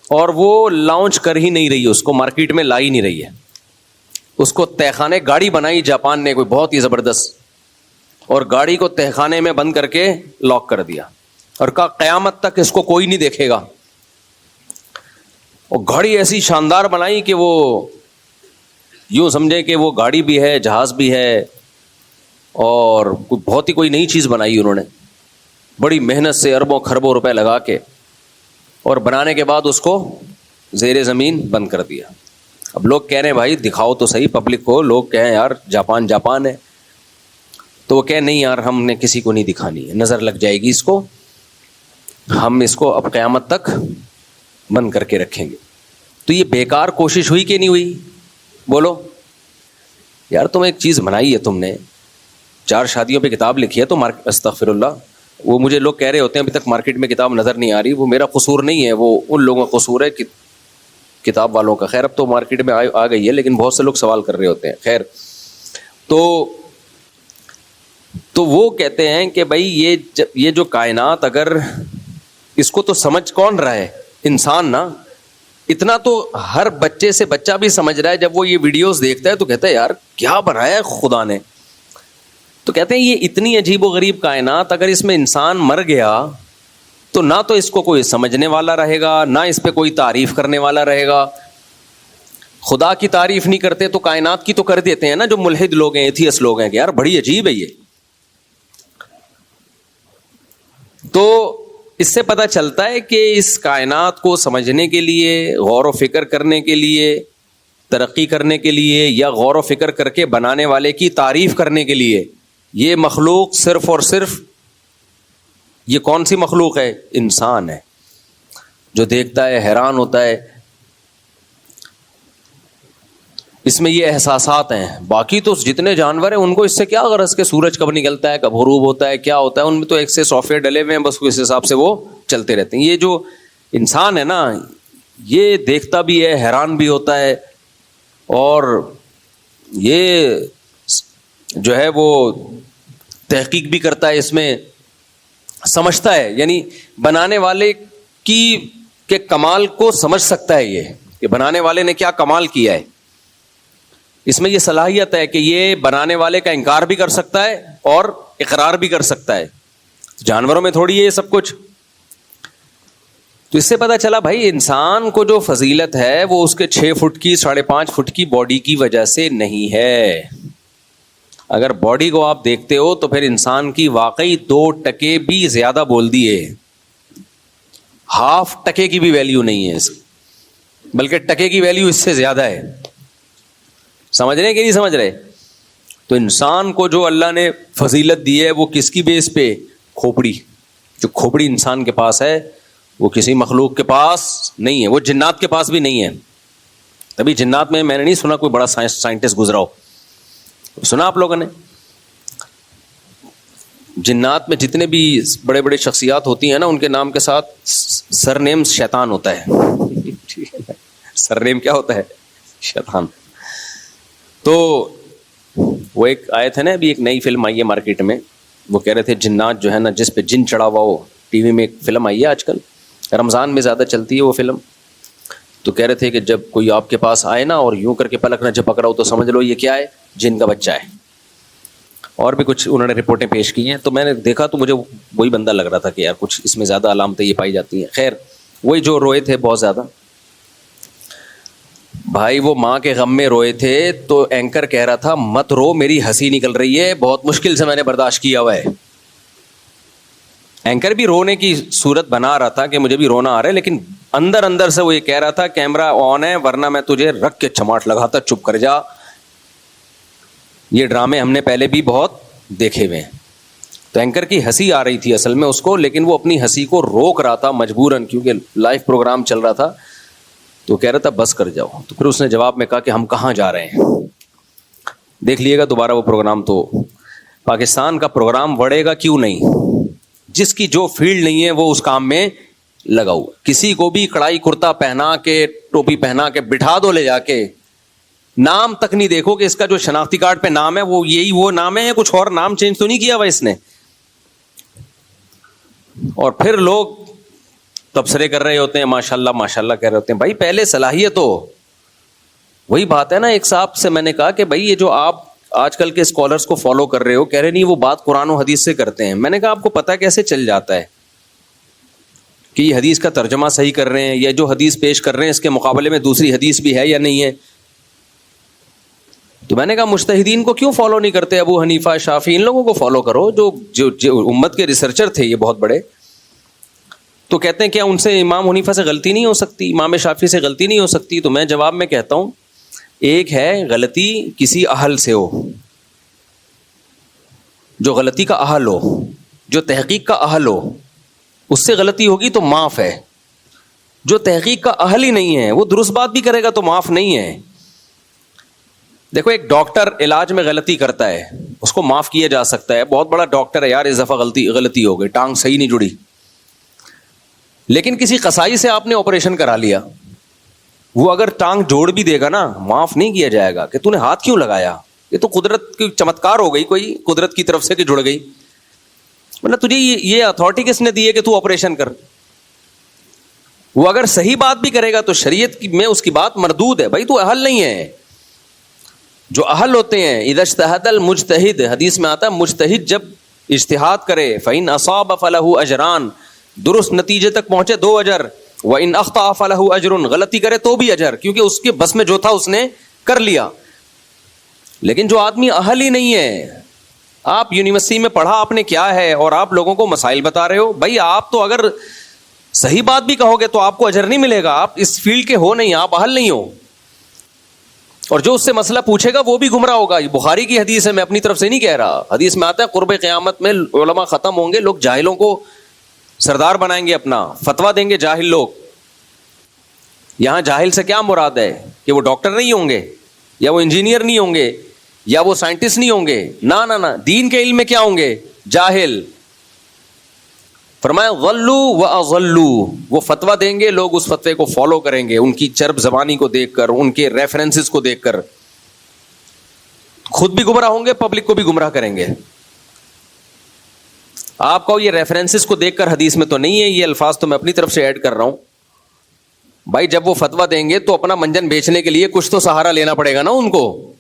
اور وہ لانچ کر ہی نہیں رہی ہے، اس کو مارکیٹ میں لا ہی نہیں رہی ہے. اس کو تہخانے گاڑی بنائی جاپان نے کوئی بہت ہی زبردست، اور گاڑی کو تہخانے میں بند کر کے لاک کر دیا اور کہا قیامت تک اس کو کوئی نہیں دیکھے گا. اور گاڑی ایسی شاندار بنائی کہ وہ یوں سمجھے کہ وہ گاڑی بھی ہے، جہاز بھی ہے، اور بہت ہی کوئی نئی چیز بنائی انہوں نے بڑی محنت سے، اربوں خربوں روپے لگا کے، اور بنانے کے بعد اس کو زیر زمین بند کر دیا. اب لوگ کہہ رہے ہیں بھائی دکھاؤ تو صحیح پبلک کو، لوگ کہیں یار جاپان جاپان ہے، تو وہ کہیں نہیں یار ہم نے کسی کو نہیں دکھانی ہے، نظر لگ جائے گی اس کو، ہم اس کو اب قیامت تک بند کر کے رکھیں گے. تو یہ بیکار کوشش ہوئی کہ نہیں ہوئی؟ بولو یار، تم ایک چیز بنائی ہے، تم نے 4 شادیوں پہ کتاب لکھی ہے، تو استغفر اللہ، وہ مجھے لوگ کہہ رہے ہوتے ہیں ابھی تک مارکیٹ میں کتاب نظر نہیں آ رہی، وہ میرا قصور نہیں ہے، وہ ان لوگوں کا قصور ہے کتاب والوں کا. خیر اب تو مارکیٹ میں آ گئی ہے، لیکن بہت سے لوگ سوال کر رہے ہوتے ہیں. خیر تو وہ کہتے ہیں کہ بھائی یہ جو کائنات، اگر اس کو تو سمجھ کون رہا ہے؟ انسان نا. اتنا تو ہر بچے سے بچہ بھی سمجھ رہا ہے، جب وہ یہ ویڈیوز دیکھتا ہے تو کہتا ہے یار کیا بنایا ہے خدا نے. تو کہتے ہیں یہ اتنی عجیب و غریب کائنات، اگر اس میں انسان مر گیا تو نہ تو اس کو کوئی سمجھنے والا رہے گا، نہ اس پہ کوئی تعریف کرنے والا رہے گا. خدا کی تعریف نہیں کرتے تو کائنات کی تو کر دیتے ہیں نا، جو ملحد لوگ ہیں، ایتھیسٹ لوگ ہیں، کہ یار بڑی عجیب ہے یہ. تو اس سے پتہ چلتا ہے کہ اس کائنات کو سمجھنے کے لیے، غور و فکر کرنے کے لیے، ترقی کرنے کے لیے، یا غور و فکر کر کے بنانے والے کی تعریف کرنے کے لیے، یہ مخلوق صرف اور صرف یہ کون سی مخلوق ہے؟ انسان ہے، جو دیکھتا ہے حیران ہوتا ہے. اس میں یہ احساسات ہیں. باقی تو جتنے جانور ہیں ان کو اس سے کیا غرض کہ سورج کب نکلتا ہے، کب غروب ہوتا ہے، کیا ہوتا ہے، ان میں تو ایک سے سافٹ ویئر ڈلے ہوئے ہیں، بس اس حساب سے وہ چلتے رہتے ہیں. یہ جو انسان ہے نا، یہ دیکھتا بھی ہے، حیران بھی ہوتا ہے، اور یہ جو ہے وہ تحقیق بھی کرتا ہے، اس میں سمجھتا ہے، یعنی بنانے والے کے کمال کو سمجھ سکتا ہے یہ کہ بنانے والے نے کیا کمال کیا ہے. اس میں یہ صلاحیت ہے کہ یہ بنانے والے کا انکار بھی کر سکتا ہے اور اقرار بھی کر سکتا ہے. جانوروں میں تھوڑی ہے یہ سب کچھ. تو اس سے پتہ چلا بھائی انسان کو جو فضیلت ہے وہ اس کے 6 فٹ کی 5.5 فٹ کی باڈی کی وجہ سے نہیں ہے. اگر باڈی کو آپ دیکھتے ہو تو پھر انسان کی واقعی 2% بھی زیادہ بول دیے، 0.5% کی بھی ویلیو نہیں ہے اس کی، بلکہ ٹکے کی ویلیو اس سے زیادہ ہے. سمجھ رہے کہ نہیں سمجھ رہے؟ تو انسان کو جو اللہ نے فضیلت دی ہے وہ کس کی بیس پہ؟ کھوپڑی. جو کھوپڑی انسان کے پاس ہے وہ کسی مخلوق کے پاس نہیں ہے، وہ جنات کے پاس بھی نہیں ہے. تبھی جنات میں نے نہیں سنا کوئی بڑا سائنٹسٹ گزرا ہو. سنا آپ لوگوں نے؟ جنات میں جتنے بھی بڑے بڑے شخصیات ہوتی ہیں نا، ان کے نام کے ساتھ سر نیم شیطان ہوتا ہے. سر نیم کیا ہوتا ہے؟ شیطان. تو وہ ایک آئے تھے نا، ابھی ایک نئی فلم آئی ہے مارکیٹ میں، وہ کہہ رہے تھے جنات جو ہے نا، جس پہ جن چڑھا ہوا ہو. ٹی وی میں ایک فلم آئی ہے آج کل، رمضان میں زیادہ چلتی ہے وہ فلم. تو کہہ رہے تھے کہ جب کوئی آپ کے پاس آئے نا اور یوں کر کے پلک نہ جھپک رہا ہو تو سمجھ لو یہ کیا ہے، جن کا بچہ ہے. اور بھی کچھ انہوں نے رپورٹیں پیش کی ہیں. تو میں نے دیکھا تو مجھے وہی بندہ لگ رہا تھا کہ یار کچھ اس میں زیادہ علامتیں یہ پائی جاتی ہیں. خیر وہی جو روئے تھے بہت زیادہ بھائی، وہ ماں کے غم میں روئے تھے. تو اینکر کہہ رہا تھا مت رو، میری ہنسی نکل رہی ہے، بہت مشکل سے میں نے برداشت کیا ہوا ہے. اینکر بھی رونے کی صورت بنا رہا تھا کہ مجھے بھی رونا آ رہا ہے، لیکن اندر اندر سے وہ یہ کہہ رہا تھا کیمرہ آن ہے ورنہ میں تجھے رکھ کے چماٹ لگاتا، چپ کر جا. یہ ڈرامے ہم نے پہلے بھی بہت دیکھے ہوئے ہیں. تو اینکر کی ہنسی آ رہی تھی اصل میں اس کو، لیکن وہ اپنی ہنسی کو روک رہا تھا مجبوراً، کیونکہ لائیو پروگرام چل رہا تھا. تو کہہ رہا تھا بس کر جاؤ. تو پھر اس نے جواب میں کہا کہ ہم کہاں جا رہے ہیں، دیکھ لیے گا دوبارہ وہ پروگرام. تو پاکستان کا پروگرام بڑھے گا کیوں نہیں؟ جس کی جو فیلڈ نہیں ہے وہ اس کام میں لگا ہوا. کسی کو بھی کڑائی کرتا پہنا کے ٹوپی پہنا کے بٹھا دو لے جا کے، نام تک نہیں دیکھو کہ اس کا جو شناختی کارڈ پہ نام ہے وہ یہی وہ نام ہے یا کچھ اور نام چینج تو نہیں کیا ہوا اس نے. اور پھر لوگ تبصرے کر رہے ہوتے ہیں، ماشاءاللہ ماشاءاللہ کہہ رہے ہوتے ہیں. بھائی پہلے صلاحیت ہو. وہی بات ہے نا، ایک صاحب سے میں نے کہا کہ بھائی یہ جو آپ آج کل کے اسکالرس کو فالو کر رہے ہو، کہہ رہے نہیں وہ بات قرآن و حدیث سے کرتے ہیں. میں نے کہا آپ کو پتہ کیسے چل جاتا ہے کہ یہ حدیث کا ترجمہ صحیح کر رہے ہیں یا جو حدیث پیش کر رہے ہیں اس کے مقابلے میں دوسری حدیث بھی ہے یا نہیں ہے؟ تو میں نے کہا مجتہدین کو کیوں فالو نہیں کرتے؟ ابو حنیفہ، شافعی، ان لوگوں کو فالو کرو جو امت کے ریسرچر تھے یہ بہت بڑے. تو کہتے ہیں کیا ان سے امام حنیفہ سے غلطی نہیں ہو سکتی، امام شافعی سے غلطی نہیں ہو سکتی؟ تو میں جواب میں کہتا ہوں ایک ہے غلطی کسی اہل سے ہو، جو غلطی کا اہل ہو، جو تحقیق کا اہل ہو، اس سے غلطی ہوگی تو معاف ہے. جو تحقیق کا اہل ہی نہیں ہے وہ درست بات بھی کرے گا تو معاف نہیں ہے. دیکھو ایک ڈاکٹر علاج میں غلطی کرتا ہے اس کو معاف کیا جا سکتا ہے، بہت بڑا ڈاکٹر ہے یار اس دفعہ غلطی ہو گئی، ٹانگ صحیح نہیں جڑی. لیکن کسی قصائی سے آپ نے آپریشن کرا لیا، وہ اگر ٹانگ جوڑ بھی دے گا نا معاف نہیں کیا جائے گا کہ تو نے ہاتھ کیوں لگایا، یہ تو قدرت کی چمتکار ہو گئی، کوئی قدرت کی طرف سے کہ جڑ گئی. مطلب تجھے یہ اتھارٹی کس نے دی ہے کہ تو آپریشن کر؟ وہ اگر صحیح بات بھی کرے گا تو شریعت میں اس کی بات مردود ہے. بھائی تو اہل نہیں ہے. جو اہل ہوتے ہیں اذا اجتہد المجتہد، حدیث میں آتا ہے مجتہد جب اجتہاد کرے فإن أصاب فله اجران، درست نتیجے تک پہنچے 2 اجر، وإن أخطأ فله اجر، غلطی کرے تو بھی اجر، کیونکہ اس کے بس میں جو تھا اس نے کر لیا. لیکن جو آدمی اہل ہی نہیں ہے، آپ یونیورسٹی میں پڑھا آپ نے کیا ہے اور آپ لوگوں کو مسائل بتا رہے ہو، بھائی آپ تو اگر صحیح بات بھی کہو گے تو آپ کو اجر نہیں ملے گا، آپ اس فیلڈ کے ہو نہیں، آپ اہل نہیں ہو. اور جو اس سے مسئلہ پوچھے گا وہ بھی گمراہ ہوگا. یہ بخاری کی حدیث ہے، میں اپنی طرف سے نہیں کہہ رہا. حدیث میں آتا ہے قرب قیامت میں علماء ختم ہوں گے، لوگ جاہلوں کو سردار بنائیں گے، اپنا فتویٰ دیں گے جاہل لوگ. یہاں جاہل سے کیا مراد ہے کہ وہ ڈاکٹر نہیں ہوں گے یا وہ انجینئر نہیں ہوں گے یا وہ سائنٹسٹ نہیں ہوں گے، نہ دین کے علم میں کیا ہوں گے؟ جاہل. فرمایا ضلوا واضلوا، وہ فتویٰ دیں گے، لوگ اس فتوے کو فالو کریں گے، ان کی چرب زبانی کو دیکھ کر، ان کے ریفرنسز کو دیکھ کر خود بھی گمراہ ہوں گے، پبلک کو بھی گمراہ کریں گے. آپ کو یہ ریفرنسز کو دیکھ کر حدیث میں تو نہیں ہے، یہ الفاظ تو میں اپنی طرف سے ایڈ کر رہا ہوں. بھائی جب وہ فتویٰ دیں گے تو اپنا منجن بیچنے کے لیے کچھ تو سہارا لینا پڑے گا نا ان کو،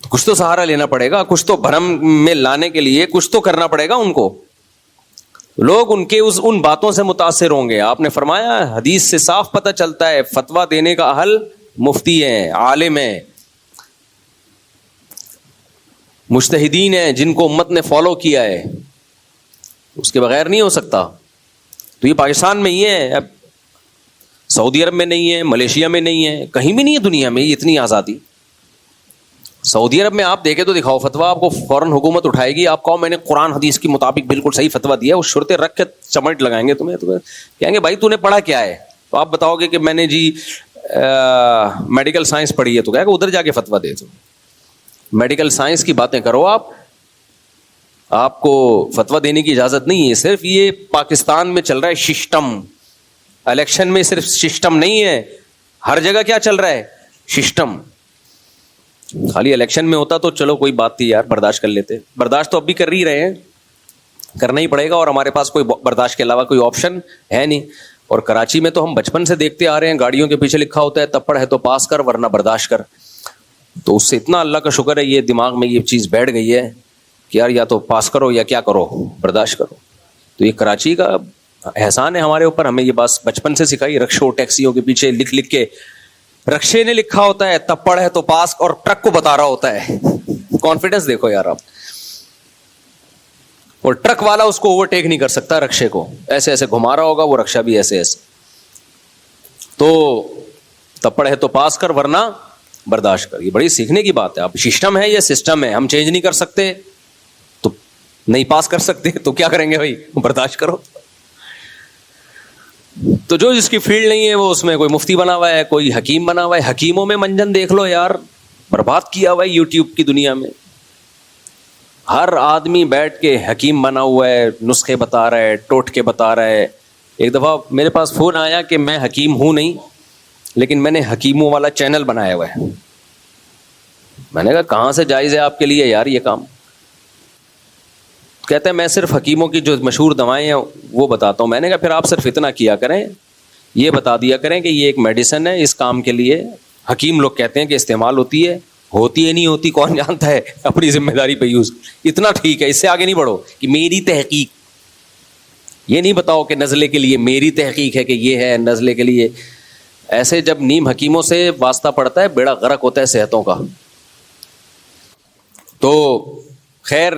کچھ تو سہارا لینا پڑے گا، کچھ تو بھرم میں لانے کے لیے کچھ تو کرنا پڑے گا ان کو. لوگ ان کے ان باتوں سے متاثر ہوں گے. آپ نے فرمایا حدیث سے صاف پتہ چلتا ہے فتویٰ دینے کا اہل مفتی ہے، عالم ہے، مجتہدین ہیں جن کو امت نے فالو کیا ہے، اس کے بغیر نہیں ہو سکتا. تو یہ پاکستان میں ہی ہے، اب سعودی عرب میں نہیں ہے، ملیشیا میں نہیں ہے، کہیں بھی نہیں ہے دنیا میں اتنی آزادی. سعودی عرب میں آپ دیکھے تو دکھاؤ فتویٰ، آپ کو فوراً حکومت اٹھائے گی. آپ کہو میں نے قرآن حدیث کے مطابق بالکل صحیح فتویٰ دیا، وہ شرطیں رکھ کے چمٹ لگائیں گے تمہیں کہیں گے بھائی تو نے پڑھا کیا ہے؟ تو آپ بتاؤ گے کہ میں نے جی میڈیکل سائنس پڑھی ہے. تو کہا کہ ادھر جا کے فتویٰ دے. تو میڈیکل سائنس کی باتیں کرو آپ کو فتویٰ دینے کی اجازت نہیں ہے. صرف یہ پاکستان میں چل رہا ہے سسٹم. الیکشن میں صرف سسٹم نہیں ہے، ہر جگہ کیا چل رہا ہے؟ سسٹم. خالی الیکشن میں ہوتا تو چلو کوئی بات تھی یار، برداشت کر لیتے. برداشت تو اب بھی کر ہی رہے ہیں، کرنا ہی پڑے گا، اور ہمارے پاس کوئی برداشت کے علاوہ کوئی آپشن ہے نہیں. اور کراچی میں تو ہم بچپن سے دیکھتے آ رہے ہیں، گاڑیوں کے پیچھے لکھا ہوتا ہے تپڑ ہے تو پاس کر ورنہ برداشت کر. تو اس سے اتنا اللہ کا شکر ہے یہ دماغ میں یہ چیز بیٹھ گئی ہے کہ یار یا تو پاس کرو یا کیا کرو، برداشت کرو. تو یہ کراچی کا احسان ہے ہمارے اوپر، ہمیں یہ بات بچپن سے سکھائی. رکشوں ٹیکسیوں کے پیچھے لکھ لکھ کے، رکشے نے لکھا ہوتا ہے تپڑ ہے تو پاس، اور ٹرک کو بتا رہا ہوتا ہے. کانفیڈنس دیکھو یار آپ. اور ٹرک والا اس کو اوورٹیک نہیں کر سکتا، رکشے کو ایسے ایسے گھما رہا ہوگا، وہ رکشہ بھی ایسے ایسے. تو تپڑ ہے تو پاس کر ورنہ برداشت کر. یہ بڑی سیکھنے کی بات ہے. اب سسٹم ہے، یہ سسٹم ہے، ہم چینج نہیں کر سکتے، تو نہیں پاس کر سکتے تو کیا کریں گے بھائی، برداشت کرو. تو جو جس کی فیلڈ نہیں ہے وہ اس میں کوئی مفتی بنا ہوا ہے، کوئی حکیم بنا ہوا ہے. حکیموں میں منجن دیکھ لو یار، برباد کیا ہوا ہے یوٹیوب کی دنیا میں. ہر آدمی بیٹھ کے حکیم بنا ہوا ہے، نسخے بتا رہا ہے، ٹوٹکے بتا رہا ہے. ایک دفعہ میرے پاس فون آیا کہ میں حکیم ہوں نہیں، لیکن میں نے حکیموں والا چینل بنایا ہوا ہے. میں نے کہا کہاں سے جائز ہے آپ کے لیے یار یہ کام؟ کہتے ہیں میں صرف حکیموں کی جو مشہور دوائیں ہیں وہ بتاتا ہوں. میں نے کہا پھر آپ صرف اتنا کیا کریں، یہ بتا دیا کریں کہ یہ ایک میڈیسن ہے، اس کام کے لیے حکیم لوگ کہتے ہیں کہ استعمال ہوتی ہے نہیں ہوتی کون جانتا ہے، اپنی ذمہ داری پہ یوز. اتنا ٹھیک ہے، اس سے آگے نہیں بڑھو کہ میری تحقیق. یہ نہیں بتاؤ کہ نزلے کے لیے میری تحقیق ہے کہ یہ ہے نزلے کے لیے. ایسے جب نیم حکیموں سے واسطہ پڑتا ہے بیڑا غرق ہوتا ہے صحتوں کا. تو خیر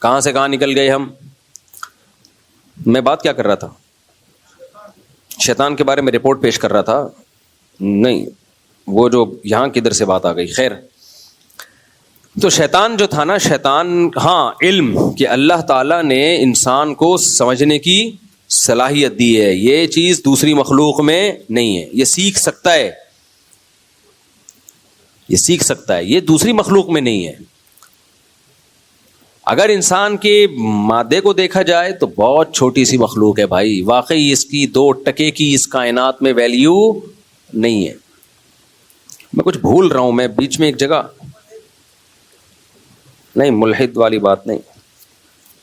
کہاں سے کہاں نکل گئے ہم. میں بات کیا کر رہا تھا؟ شیطان کے بارے میں رپورٹ پیش کر رہا تھا. نہیں، وہ جو یہاں کدھر سے بات آ گئی. خیر، تو شیطان جو تھا نا، شیطان، ہاں علم کہ اللہ تعالیٰ نے انسان کو سمجھنے کی صلاحیت دی ہے، یہ چیز دوسری مخلوق میں نہیں ہے. یہ سیکھ سکتا ہے، یہ سیکھ سکتا ہے، یہ دوسری مخلوق میں نہیں ہے. اگر انسان کے مادے کو دیکھا جائے تو بہت چھوٹی سی مخلوق ہے بھائی. واقعی اس کی 2 ٹکے کی اس کائنات میں ویلیو نہیں ہے. میں کچھ بھول رہا ہوں، میں بیچ میں ایک جگہ، نہیں ملحد والی بات نہیں.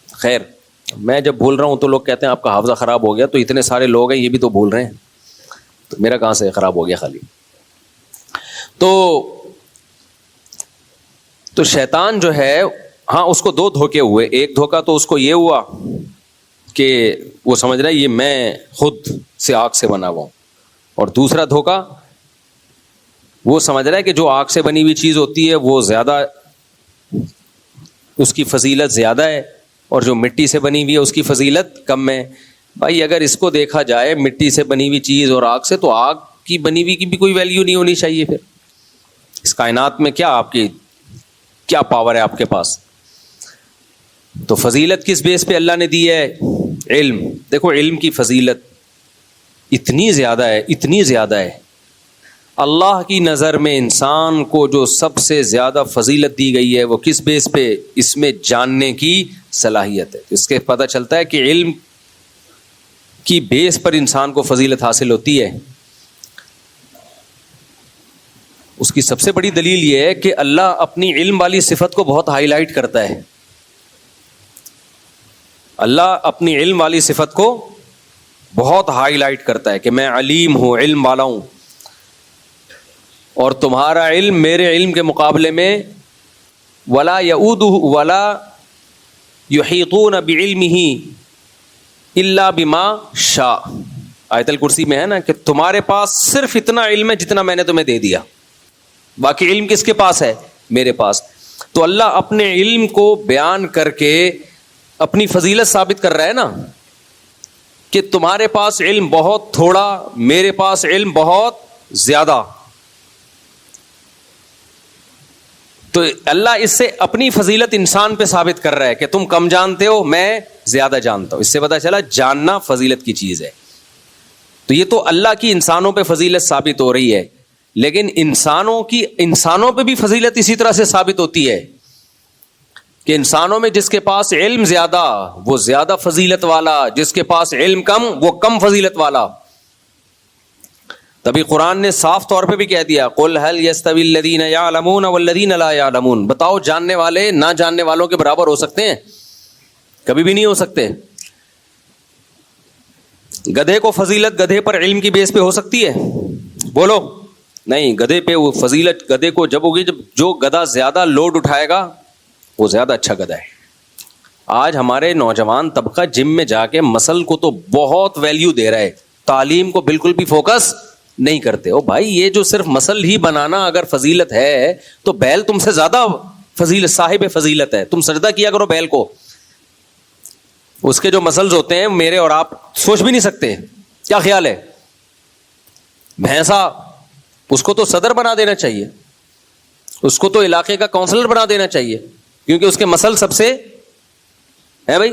خیر، میں جب بھول رہا ہوں تو لوگ کہتے ہیں آپ کا حافظہ خراب ہو گیا. تو اتنے سارے لوگ ہیں یہ بھی تو بھول رہے ہیں، تو میرا کہاں سے خراب ہو گیا خالی. تو شیطان جو ہے، ہاں اس کو 2 دھوکے ہوئے. ایک دھوکا تو اس کو یہ ہوا کہ وہ سمجھ رہا ہے یہ میں خود سے آگ سے بنا ہوا ہوں، اور دوسرا دھوکا وہ سمجھ رہا ہے کہ جو آگ سے بنی ہوئی چیز ہوتی ہے وہ زیادہ، اس کی فضیلت زیادہ ہے، اور جو مٹی سے بنی ہوئی ہے اس کی فضیلت کم ہے. بھائی اگر اس کو دیکھا جائے مٹی سے بنی ہوئی چیز اور آگ سے، تو آگ کی بنی ہوئی کی بھی کوئی ویلیو نہیں ہونی چاہیے. پھر اس کائنات میں کیا آپ کی کیا پاور ہے آپ کے پاس؟ تو فضیلت کس بیس پہ اللہ نے دی ہے؟ علم. دیکھو علم کی فضیلت اتنی زیادہ ہے، اتنی زیادہ ہے. اللہ کی نظر میں انسان کو جو سب سے زیادہ فضیلت دی گئی ہے وہ کس بیس پہ؟ اس میں جاننے کی صلاحیت ہے. اس کے پتہ چلتا ہے کہ علم کی بیس پر انسان کو فضیلت حاصل ہوتی ہے. اس کی سب سے بڑی دلیل یہ ہے کہ اللہ اپنی علم والی صفت کو بہت ہائی لائٹ کرتا ہے. اللہ اپنی علم والی صفت کو بہت ہائی لائٹ کرتا ہے کہ میں علیم ہوں، علم والا ہوں، اور تمہارا علم میرے علم کے مقابلے میں ولا یعودہ ولا یحیطون بعلمہ الا بما شاء. آیت الکرسی میں ہے نا کہ تمہارے پاس صرف اتنا علم ہے جتنا میں نے تمہیں دے دیا، باقی علم کس کے پاس ہے؟ میرے پاس. تو اللہ اپنے علم کو بیان کر کے اپنی فضیلت ثابت کر رہا ہے نا کہ تمہارے پاس علم بہت تھوڑا، میرے پاس علم بہت زیادہ. تو اللہ اس سے اپنی فضیلت انسان پہ ثابت کر رہا ہے کہ تم کم جانتے ہو، میں زیادہ جانتا ہوں. اس سے پتہ چلا جاننا فضیلت کی چیز ہے. تو یہ تو اللہ کی انسانوں پہ فضیلت ثابت ہو رہی ہے، لیکن انسانوں پہ بھی فضیلت اسی طرح سے ثابت ہوتی ہے کہ انسانوں میں جس کے پاس علم زیادہ وہ زیادہ فضیلت والا، جس کے پاس علم کم وہ کم فضیلت والا. تبھی قرآن نے صاف طور پہ بھی کہہ دیا قل هل يستوي الذين يعلمون والذين لا يعلمون. بتاؤ جاننے والے نہ جاننے والوں کے برابر ہو سکتے ہیں؟ کبھی بھی نہیں ہو سکتے. گدھے کو فضیلت گدھے پر علم کی بیس پہ ہو سکتی ہے؟ بولو نہیں. گدھے پہ وہ فضیلت گدھے کو جب ہوگی جب جو گدھا زیادہ لوڈ اٹھائے گا وہ زیادہ اچھا گدھا ہے. آج ہمارے نوجوان طبقہ جم میں جا کے مسل کو تو بہت ویلیو دے رہا ہے, تعلیم کو بالکل بھی فوکس نہیں کرتے. او بھائی یہ جو صرف مسل ہی بنانا اگر فضیلت ہے تو بیل تم سے زیادہ فضیلت صاحب فضیلت ہے. تم سجدہ کیا کرو بیل کو, اس کے جو مسلز ہوتے ہیں میرے اور آپ سوچ بھی نہیں سکتے. کیا خیال ہے؟ بھینسا اس کو تو صدر بنا دینا چاہیے, اس کو تو علاقے کا کونسلر بنا دینا چاہیے, کیونکہ اس کے مسل سب سے ہے بھائی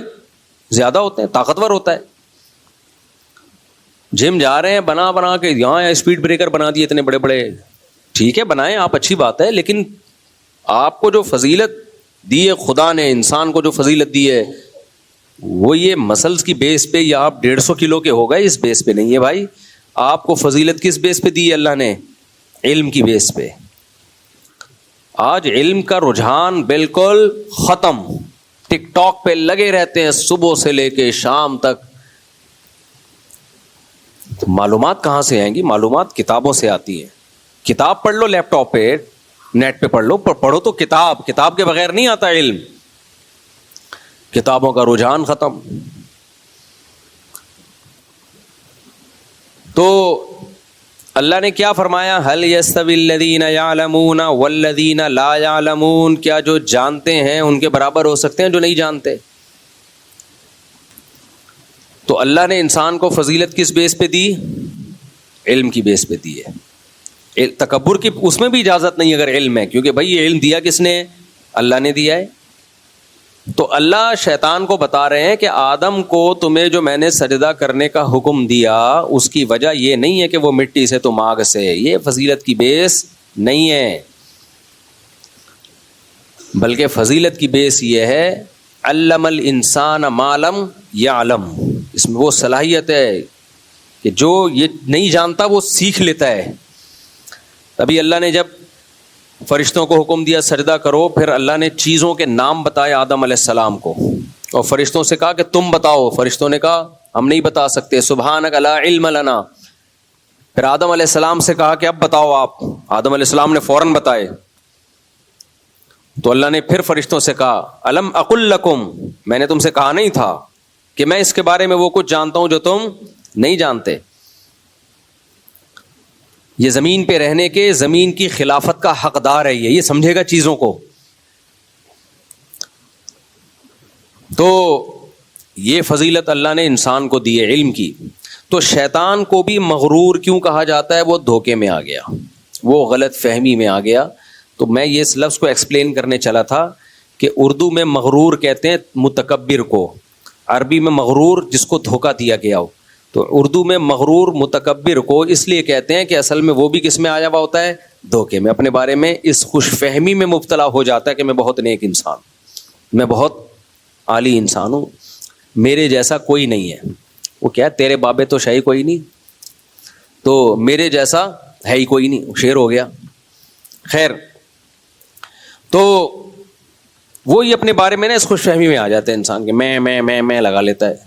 زیادہ ہوتے ہیں, طاقتور ہوتا ہے. جم جا رہے ہیں بنا بنا کے یہاں اسپیڈ بریکر بنا دیے اتنے بڑے بڑے, ٹھیک ہے بنائیں آپ, اچھی بات ہے, لیکن آپ کو جو فضیلت دی ہے خدا نے, انسان کو جو فضیلت دی ہے وہ یہ مسلز کی بیس پہ یا آپ 150 کلو کے ہو گئے اس بیس پہ نہیں ہے بھای. آپ کو فضیلت کس بیس پہ دی ہے اللہ نے؟ علم کی بیس پہ. آج علم کا رجحان بالکل ختم, ٹک ٹاک پہ لگے رہتے ہیں صبح سے لے کے شام تک. تو معلومات کہاں سے آئیں گی؟ معلومات کتابوں سے آتی ہے. کتاب پڑھ لو, لیپ ٹاپ پہ نیٹ پہ پڑھ لو, پڑھو تو کتاب, کتاب کے بغیر نہیں آتا علم. کتابوں کا رجحان ختم. تو اللہ نے کیا فرمایا؟ هل يستوي الذين يعلمون والذين لا يعلمون, کیا جو جانتے ہیں ان کے برابر ہو سکتے ہیں جو نہیں جانتے؟ تو اللہ نے انسان کو فضیلت کس بیس پہ دی؟ علم کی بیس پہ دی ہے. تکبر کی اس میں بھی اجازت نہیں اگر علم ہے, کیونکہ بھائی یہ علم دیا کس نے؟ اللہ نے دیا ہے. تو اللہ شیطان کو بتا رہے ہیں کہ آدم کو تمہیں جو میں نے سجدہ کرنے کا حکم دیا اس کی وجہ یہ نہیں ہے کہ وہ مٹی سے تم آگ سے, یہ فضیلت کی بیس نہیں ہے, بلکہ فضیلت کی بیس یہ ہے علم الانسان ما لم یعلم. اس میں وہ صلاحیت ہے کہ جو یہ نہیں جانتا وہ سیکھ لیتا ہے. ابھی اللہ نے جب فرشتوں کو حکم دیا سجدہ کرو, پھر اللہ نے چیزوں کے نام بتائے آدم علیہ السلام کو, اور فرشتوں سے کہا کہ تم بتاؤ. فرشتوں نے کہا ہم نہیں بتا سکتے, سبحانک لا علم لنا. پھر آدم علیہ السلام سے کہا کہ اب بتاؤ آپ. آدم علیہ السلام نے فوراً بتائے. تو اللہ نے پھر فرشتوں سے کہا الم اقل لکم, میں نے تم سے کہا نہیں تھا کہ میں اس کے بارے میں وہ کچھ جانتا ہوں جو تم نہیں جانتے. یہ زمین پہ رہنے کے, زمین کی خلافت کا حقدار ہے, یہ سمجھے گا چیزوں کو. تو یہ فضیلت اللہ نے انسان کو دی ہے علم کی. تو شیطان کو بھی مغرور کیوں کہا جاتا ہے؟ وہ دھوکے میں آ گیا, وہ غلط فہمی میں آ گیا. تو میں یہ اس لفظ کو ایکسپلین کرنے چلا تھا کہ اردو میں مغرور کہتے ہیں متکبر کو, عربی میں مغرور جس کو دھوکہ دیا گیا ہو. تو اردو میں مغرور متکبر کو اس لیے کہتے ہیں کہ اصل میں وہ بھی کس میں آیا ہوا ہوتا ہے؟ دھوکے میں. اپنے بارے میں اس خوش فہمی میں مبتلا ہو جاتا ہے کہ میں بہت نیک انسان, میں بہت عالی انسان ہوں, میرے جیسا کوئی نہیں ہے. وہ کیا تیرے بابے تو شاہی کوئی نہیں, تو میرے جیسا ہے ہی کوئی نہیں, شیر ہو گیا. خیر, تو وہی اپنے بارے میں نا اس خوش فہمی میں آ جاتا ہے انسان کے, میں لگا لیتا ہے.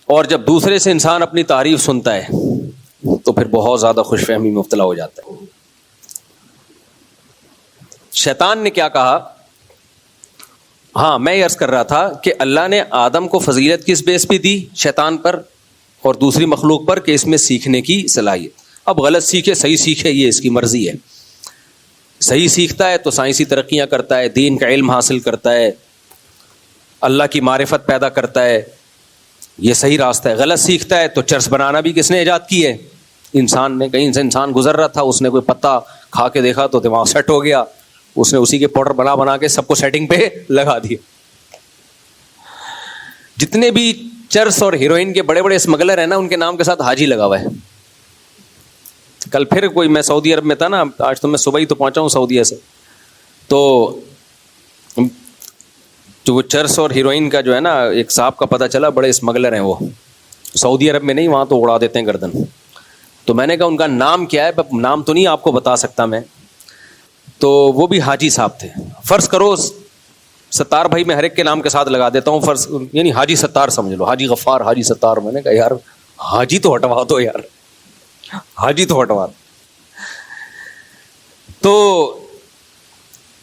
اور جب دوسرے سے انسان اپنی تعریف سنتا ہے تو پھر بہت زیادہ خوش فہمی میں مبتلا ہو جاتا ہے. شیطان نے کیا کہا؟ ہاں میں یہ عرض کر رہا تھا کہ اللہ نے آدم کو فضیلت کس بیس پہ دی؟ شیطان پر اور دوسری مخلوق پر, کہ اس میں سیکھنے کی صلاحیت. اب غلط سیکھے صحیح سیکھے یہ اس کی مرضی ہے. صحیح سیکھتا ہے تو سائنسی ترقیاں کرتا ہے, دین کا علم حاصل کرتا ہے, اللہ کی معرفت پیدا کرتا ہے, یہ صحیح راستہ ہے. غلط سیکھتا ہے تو چرس بنانا بھی کس نے ایجاد کی ہے؟ انسان نے. کہیں سے انسان گزر رہا تھا, اس نے کوئی پتا کھا کے دیکھا تو دماغ سیٹ ہو گیا, اس نے اسی کے پاؤڈر بنا کے سب کو سیٹنگ پہ لگا دیا. جتنے بھی چرس اور ہیروئن کے بڑے بڑے اسمگلر ہیں نا, ان کے نام کے ساتھ حاجی لگا ہوا ہے. کل پھر کوئی, میں سعودی عرب میں تھا نا, آج تو میں صبح ہی تو پہنچا ہوں سعودیہ سے, تو جو وہ چرس اور ہیروئن کا جو ہے نا ایک صاحب کا پتہ چلا, بڑے اسمگلر ہیں وہ, سعودی عرب میں نہیں, وہاں تو اڑا دیتے ہیں گردن. تو میں نے کہا ان کا نام کیا ہے؟ نام تو نہیں آپ کو بتا سکتا میں. تو وہ بھی حاجی صاحب تھے. فرض کرو ستار بھائی میں ہر ایک کے نام کے ساتھ لگا دیتا ہوں فرض, یعنی حاجی ستار سمجھ لو, حاجی غفار, حاجی ستار. میں نے کہا یار حاجی تو ہٹوا دو یار, حاجی تو ہٹوا. تو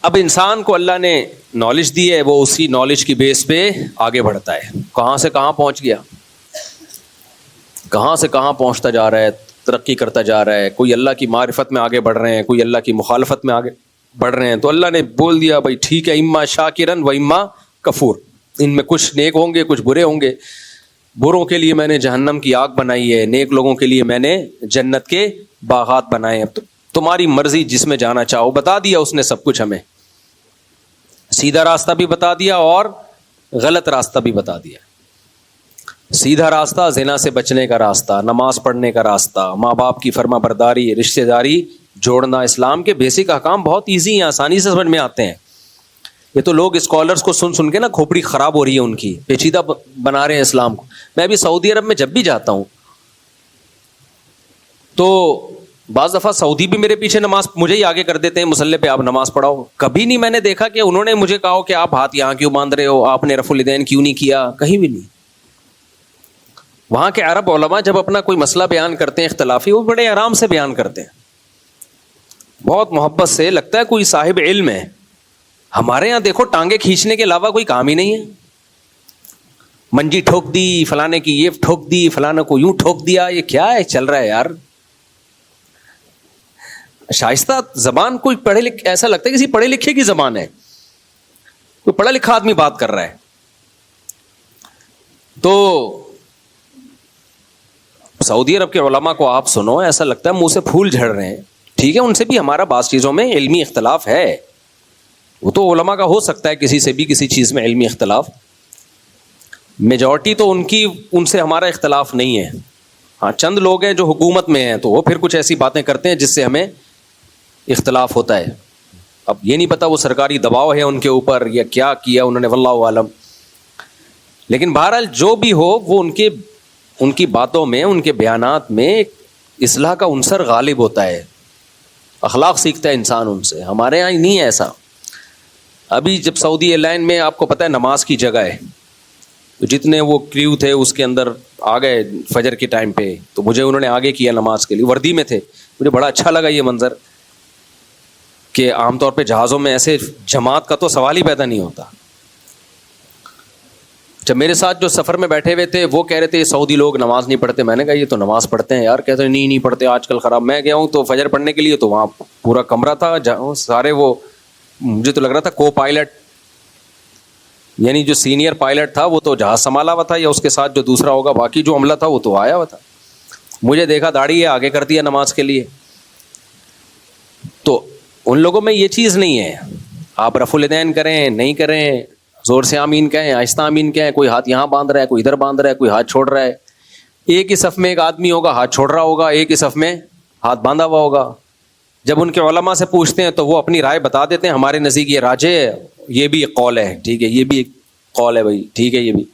اب انسان کو اللہ نے نالج دی ہے, وہ اسی نالج کی بیس پہ آگے بڑھتا ہے. کہاں سے کہاں پہنچ گیا, کہاں سے کہاں پہنچتا جا رہا ہے, ترقی کرتا جا رہا ہے. کوئی اللہ کی معرفت میں آگے بڑھ رہے ہیں, کوئی اللہ کی مخالفت میں آگے بڑھ رہے ہیں. تو اللہ نے بول دیا بھائی ٹھیک ہے, اما شاکرن و اما کفور, ان میں کچھ نیک ہوں گے کچھ برے ہوں گے. بروں کے لیے میں نے جہنم کی آگ بنائی ہے, نیک لوگوں کے لیے میں نے جنت کے باغات بنائے ہیں. تمہاری مرضی جس میں جانا چاہو. بتا دیا اس نے سب کچھ ہمیں, سیدھا راستہ بھی بتا دیا اور غلط راستہ بھی بتا دیا. سیدھا راستہ زنا سے بچنے کا راستہ, نماز پڑھنے کا راستہ, ماں باپ کی فرما برداری, رشتہ داری جوڑنا. اسلام کے بیسک احکام بہت ایزی ہیں, آسانی سے سمجھ میں آتے ہیں. یہ تو لوگ اسکالرس کو سن کے نا کھوپڑی خراب ہو رہی ہے ان کی, پیچیدہ بنا رہے ہیں اسلام کو. میں ابھی سعودی عرب میں جب بھی جاتا ہوں تو بعض دفعہ سعودی بھی میرے پیچھے نماز مجھے ہی آگے کر دیتے ہیں, مصلی پہ آپ نماز پڑھاؤ. کبھی نہیں میں نے دیکھا کہ انہوں نے مجھے کہا کہ آپ ہاتھ یہاں کیوں باندھ رہے ہو, آپ نے رفع الیدین کیوں نہیں کیا, کہیں بھی نہیں. وہاں کے عرب علماء جب اپنا کوئی مسئلہ بیان کرتے ہیں اختلافی, وہ بڑے آرام سے بیان کرتے ہیں, بہت محبت سے, لگتا ہے کوئی صاحب علم ہے. ہمارے یہاں دیکھو ٹانگیں کھینچنے کے علاوہ کوئی کام ہی نہیں ہے. منجی ٹھوک دی, فلانے کی یہ ٹھوک دی, فلانے کو یوں ٹھوک دیا. یہ کیا ہے چل رہا ہے یار؟ شائستہ زبان کوئی پڑھے لکھے, ایسا لگتا ہے کسی پڑھے لکھے کی زبان ہے, کوئی پڑھا لکھا آدمی بات کر رہا ہے. تو سعودی عرب کے علماء کو آپ سنو, ایسا لگتا ہے منہ سے پھول جھڑ رہے ہیں. ٹھیک ہے ان سے بھی ہمارا بعض چیزوں میں علمی اختلاف ہے, وہ تو علماء کا ہو سکتا ہے کسی سے بھی کسی چیز میں علمی اختلاف. میجورٹی تو ان سے ہمارا اختلاف نہیں ہے. ہاں چند لوگ ہیں جو حکومت میں ہیں, تو وہ پھر کچھ ایسی باتیں کرتے ہیں جس سے ہمیں اختلاف ہوتا ہے. اب یہ نہیں پتا وہ سرکاری دباؤ ہے ان کے اوپر یا کیا کیا انہوں نے, واللہ عالم. لیکن بہرحال جو بھی ہو, وہ ان کی باتوں میں, ان کے بیانات میں اصلاح کا عنصر غالب ہوتا ہے. اخلاق سیکھتا ہے انسان ان سے. ہمارے یہاں نہیں ہے ایسا. ابھی جب سعودی ایئر لائن میں آپ کو پتہ ہے نماز کی جگہ ہے, تو جتنے وہ کریو تھے اس کے اندر آ گئے فجر کے ٹائم پہ, تو مجھے انہوں نے آگے کیا نماز کے لیے, وردی میں تھے. مجھے بڑا اچھا لگا یہ منظر کہ عام طور پہ جہازوں میں ایسے جماعت کا تو سوال ہی پیدا نہیں ہوتا. جب میرے ساتھ جو سفر میں بیٹھے ہوئے تھے وہ کہہ رہے تھے یہ سعودی لوگ نماز نہیں پڑھتے. میں نے کہا یہ تو نماز پڑھتے ہیں یار. کہتے ہیں نہیں پڑھتے آج کل خراب. میں گیا ہوں تو فجر پڑھنے کے لیے, تو وہاں پورا کمرہ تھا, سارے وہ, مجھے تو لگ رہا تھا کو پائلٹ, یعنی جو سینئر پائلٹ تھا وہ تو جہاز سنبھالا ہوا تھا, یا اس کے ساتھ جو دوسرا ہوگا, باقی جو عملہ تھا وہ تو آیا ہوا تھا. مجھے دیکھا داڑھی ہے, آگے کر دیا نماز کے لیے. تو ان لوگوں میں یہ چیز نہیں ہے, آپ رفع الیدین کریں نہیں کریں, زور سے آمین کہیں, آہستہ آمین کہیں, کوئی ہاتھ یہاں باندھ رہا ہے, کوئی ادھر باندھ رہا ہے, کوئی ہاتھ چھوڑ رہا ہے. ایک ہی صف میں ایک آدمی ہوگا ہاتھ چھوڑ رہا ہوگا, ایک ہی صف میں ہاتھ باندھا ہوا ہوگا. جب ان کے علماء سے پوچھتے ہیں تو وہ اپنی رائے بتا دیتے ہیں, ہمارے نزدیک یہ راجح ہے, یہ بھی ایک قول ہے, ٹھیک ہے, یہ بھی ایک قول ہے بھائی, ٹھیک ہے. یہ بھی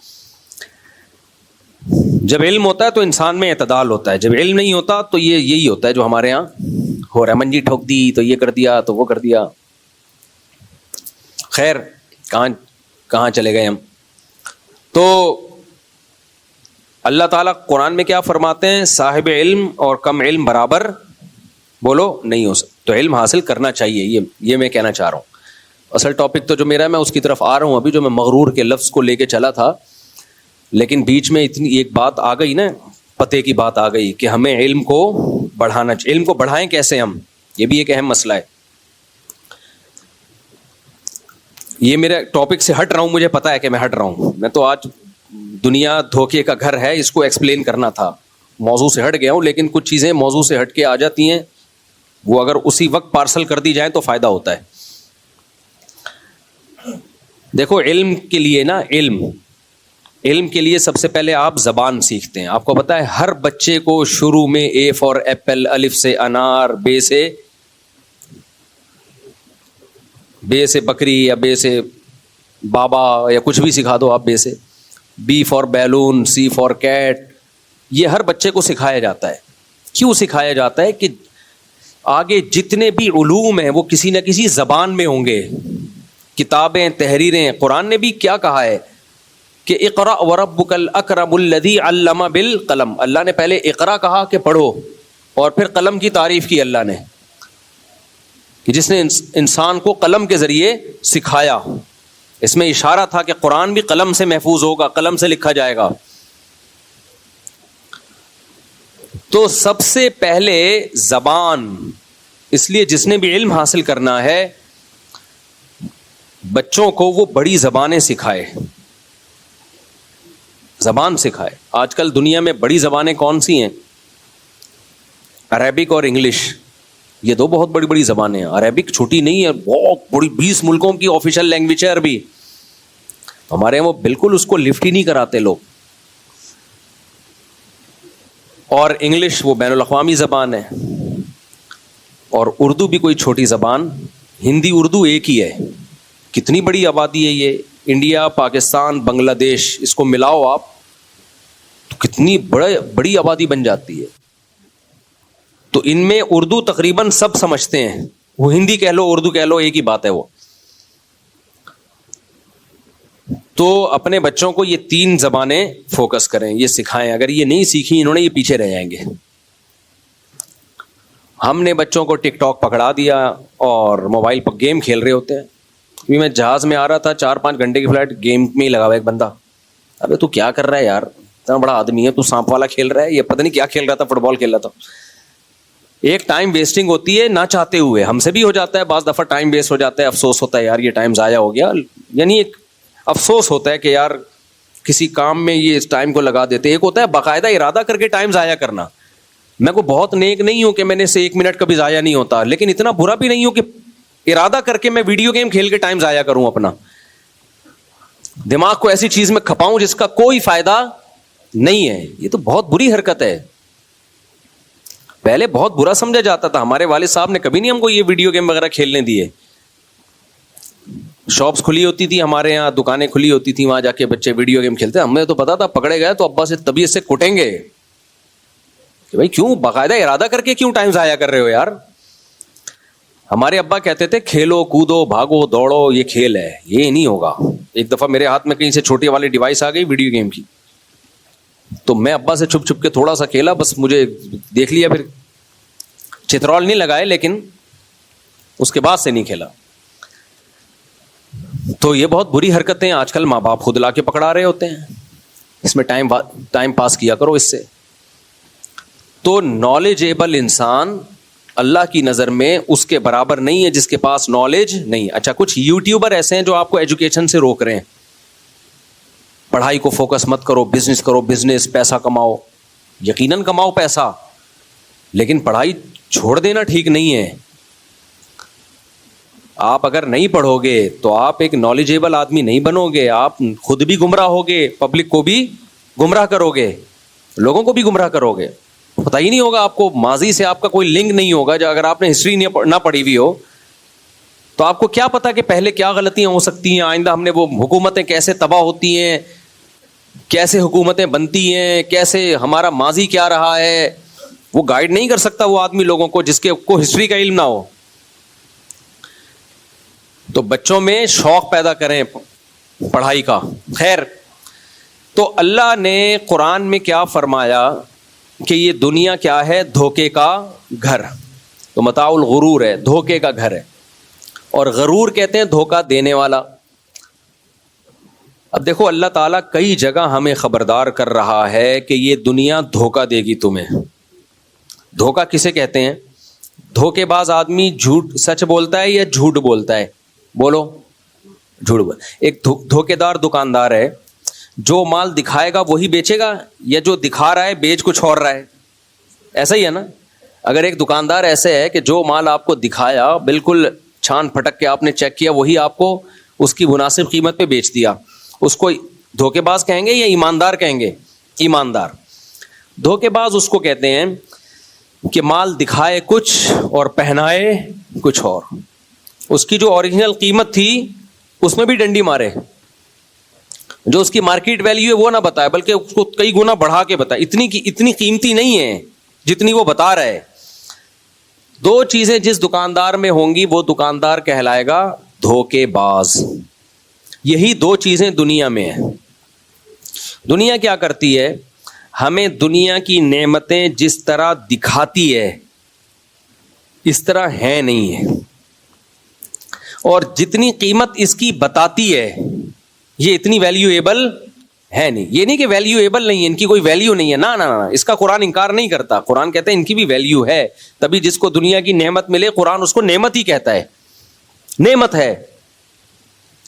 جب علم ہوتا ہے تو انسان میں اعتدال ہوتا ہے, جب علم نہیں ہوتا تو یہی ہوتا ہے جو ہمارے یہاں ہو رہا ہے. منجی ٹھوک دی تو یہ کر دیا تو وہ کر دیا. خیر کہاں چلے گئے ہم. تو اللہ تعالیٰ قرآن میں کیا فرماتے ہیں, صاحب علم اور کم علم برابر بولو نہیں ہو سکتا. تو علم حاصل کرنا چاہیے, یہ میں کہنا چاہ رہا ہوں. اصل ٹاپک تو جو میرا ہے میں اس کی طرف آ رہا ہوں ابھی, جو میں مغرور کے لفظ کو لے کے چلا تھا, لیکن بیچ میں اتنی ایک بات آ گئی نا, پتے کی بات آ گئی کہ ہمیں علم کو بڑھانا چاہیے. علم کو بڑھائیں کیسے ہم, یہ بھی ایک اہم مسئلہ ہے. یہ میرے ٹاپک سے ہٹ رہا ہوں, مجھے پتا ہے کہ میں ہٹ رہا ہوں. میں تو آج دنیا دھوکے کا گھر ہے اس کو ایکسپلین کرنا تھا, موضوع سے ہٹ گیا ہوں. لیکن کچھ چیزیں موضوع سے ہٹ کے آ جاتی ہیں, وہ اگر اسی وقت پارسل کر دی جائیں تو فائدہ ہوتا ہے. دیکھو علم کے لیے نا, علم کے لیے سب سے پہلے آپ زبان سیکھتے ہیں. آپ کو پتا ہے ہر بچے کو شروع میں اے فار ایپل, الف سے انار, بے سے بکری یا بے سے بابا یا کچھ بھی سکھا دو آپ, بے سے, B for balloon, C for cat. یہ ہر بچے کو سکھایا جاتا ہے. کیوں سکھایا جاتا ہے؟ کہ آگے جتنے بھی علوم ہیں وہ کسی نہ کسی زبان میں ہوں گے, کتابیں، تحریریں. قرآن نے بھی کیا کہا ہے کہ اقرأ وربک الاکرم الذی علم بالقلم. اللہ نے پہلے اقرا کہا کہ پڑھو، اور پھر قلم کی تعریف کی اللہ نے کہ جس نے انسان کو قلم کے ذریعے سکھایا. اس میں اشارہ تھا کہ قرآن بھی قلم سے محفوظ ہوگا، قلم سے لکھا جائے گا. تو سب سے پہلے زبان، اس لیے جس نے بھی علم حاصل کرنا ہے بچوں کو وہ بڑی زبانیں سکھائے، زبان سکھائے. آج کل دنیا میں بڑی زبانیں کون سی ہیں؟ عربک اور انگلش، یہ دو بہت بڑی بڑی زبانیں ہیں. عربک چھوٹی نہیں ہے، بہت بڑی، 20 ملکوں کی آفیشیل لینگویج ہے عربی. ہمارے یہاں وہ بالکل اس کو لفٹ ہی نہیں کراتے لوگ. اور انگلش وہ بین الاقوامی زبان ہے. اور اردو بھی کوئی چھوٹی زبان، ہندی اردو ایک ہی ہے. کتنی بڑی آبادی ہے یہ، انڈیا، پاکستان، بنگلہ دیش، اس کو ملاؤ آپ تو کتنی بڑی آبادی بن جاتی ہے. تو ان میں اردو تقریباً سب سمجھتے ہیں، وہ ہندی کہہ لو اردو کہہ لو ایک ہی بات ہے وہ. تو اپنے بچوں کو یہ 3 زبانیں فوکس کریں، یہ سکھائیں. اگر یہ نہیں سیکھی انہوں نے، یہ پیچھے رہ جائیں گے. ہم نے بچوں کو ٹک ٹاک پکڑا دیا اور موبائل پر گیم کھیل رہے ہوتے ہیں. ابھی میں جہاز میں آ رہا تھا، 4-5 گھنٹے کی فلائٹ، گیم میں ہی لگا ہوا ایک بندہ. ابے تو کیا کر رہا ہے یار، اتنا بڑا آدمی ہے تو سانپ والا کھیل رہا ہے، یہ پتہ نہیں کیا کھیل رہا تھا، فٹ بال کھیل رہا تھا. ایک ٹائم ویسٹنگ ہوتی ہے نہ چاہتے ہوئے، ہم سے بھی ہو جاتا ہے بعض دفعہ، ٹائم ویسٹ ہو جاتا ہے، افسوس ہوتا ہے یار یہ ٹائم ضائع ہو گیا. یعنی ایک افسوس ہوتا ہے کہ یار کسی کام میں یہ اس ٹائم کو لگا دیتے. ایک ہوتا ہے باقاعدہ ارادہ کر کے ٹائم ضائع کرنا. میں کو بہت نیک نہیں ہوں کہ میں نے سے 1 منٹ کبھی ضائع نہیں ہوتا، لیکن اتنا برا بھی نہیں ہوں کہ ارادہ کر کے میں ویڈیو گیم کھیل کے ٹائم ضائع کروں، اپنا دماغ کو ایسی چیز میں کھپاؤں جس کا کوئی فائدہ نہیں ہے. یہ تو بہت بری حرکت ہے. پہلے بہت برا سمجھا جاتا تھا. ہمارے والد صاحب نے کبھی نہیں ہم کو یہ ویڈیو گیم وغیرہ کھیلنے دیے. شاپس کھلی ہوتی تھی ہمارے یہاں، دکانیں کھلی ہوتی تھی، وہاں جا کے بچے ویڈیو گیم کھیلتے. ہمیں تو پتا تھا پکڑے گئے تو ابا سے طبیعت سے کٹیں گے کہ بھائی کیوں باقاعدہ ارادہ کر کے کیوں ٹائم ضائع کر رہے ہو یار. ہمارے ابا کہتے تھے کھیلو کودو بھاگو دوڑو، یہ کھیل ہے، یہ نہیں ہوگا. ایک دفعہ میرے ہاتھ میں کہیں سے چھوٹی والی ڈیوائس آ گئی ویڈیو گیم کی، تو میں ابا سے چھپ چھپ کے تھوڑا سا کھیلا، بس مجھے دیکھ لیا، پھر چترول نہیں لگائے لیکن اس کے بعد سے نہیں کھیلا. تو یہ بہت بری حرکتیں آج کل ماں باپ خود لا کے پکڑا رہے ہوتے ہیں. اس میں ٹائم پاس کیا کرو اس سے. تو نالجیبل انسان اللہ کی نظر میں اس کے برابر نہیں ہے جس کے پاس نالج نہیں. اچھا کچھ یوٹیوبر ایسے ہیں جو آپ کو ایجوکیشن سے روک رہے ہیں، پڑھائی کو فوکس مت کرو، بزنس کرو، بزنس پیسہ کماؤ. یقیناً کماؤ پیسہ، لیکن پڑھائی چھوڑ دینا ٹھیک نہیں ہے. آپ اگر نہیں پڑھو گے تو آپ ایک نالجیبل آدمی نہیں بنو گے. آپ خود بھی گمراہ ہوگے، پبلک کو بھی گمراہ کرو گے، لوگوں کو بھی گمراہ کرو گے. پتہ ہی نہیں ہوگا آپ کو، ماضی سے آپ کا کوئی لنک نہیں ہوگا. جو اگر آپ نے ہسٹری نہ پڑھی ہوئی ہو تو آپ کو کیا پتا کہ پہلے کیا غلطیاں ہو سکتی ہیں، آئندہ ہم نے وہ حکومتیں کیسے تباہ ہوتی ہیں، کیسے حکومتیں بنتی ہیں، کیسے ہمارا ماضی کیا رہا ہے. وہ گائیڈ نہیں کر سکتا وہ آدمی لوگوں کو جس کے کو ہسٹری کا علم نہ ہو. تو بچوں میں شوق پیدا کریں پڑھائی کا. خیر، تو اللہ نے قرآن میں کیا فرمایا کہ یہ دنیا کیا ہے؟ دھوکے کا گھر. تو متاع الغرور ہے، دھوکے کا گھر ہے. اور غرور کہتے ہیں دھوکہ دینے والا. اب دیکھو اللہ تعالیٰ کئی جگہ ہمیں خبردار کر رہا ہے کہ یہ دنیا دھوکہ دے گی تمہیں. دھوکہ کسے کہتے ہیں؟ دھوکے باز آدمی جھوٹ سچ بولتا ہے یا جھوٹ بولتا ہے؟ بولو. جھوٹ بول. ایک دھوکے دار دکاندار ہے، جو مال دکھائے گا وہی بیچے گا، یا جو دکھا رہا ہے بیچ کچھ اور رہا ہے؟ ایسا ہی ہے نا. اگر ایک دکاندار ایسے ہے کہ جو مال آپ کو دکھایا بالکل چھان پھٹک کے آپ نے چیک کیا، وہی آپ کو اس کی مناسب قیمت پہ بیچ دیا، اس کو دھوکے باز کہیں گے یا ایماندار کہیں گے؟ ایماندار. دھوکے باز اس کو کہتے ہیں کہ مال دکھائے کچھ اور پہنائے کچھ اور. اس کی جو اوریجنل قیمت تھی اس میں بھی ڈنڈی مارے، جو اس کی مارکیٹ ویلیو ہے وہ نہ بتائے بلکہ اس کو کئی گنا بڑھا کے بتائے. اتنی قیمتی نہیں ہے جتنی وہ بتا رہا ہے. 2 چیزیں جس دکاندار میں ہوں گی وہ دکاندار کہلائے گا دھوکے باز. یہی دو چیزیں دنیا میں ہیں. دنیا کیا کرتی ہے؟ ہمیں دنیا کی نعمتیں جس طرح دکھاتی ہے اس طرح ہے نہیں ہے, اور جتنی قیمت اس کی بتاتی ہے یہ اتنی ویلیویبل ہے نہیں. یہ نہیں کہ ویلیویبل نہیں ہے, ان کی کوئی ویلیو نہیں ہے, نہ نہ نہ, اس کا قرآن انکار نہیں کرتا. قرآن کہتا ہے ان کی بھی ویلیو ہے, تبھی جس کو دنیا کی نعمت ملے قرآن اس کو نعمت ہی کہتا ہے, نعمت ہے.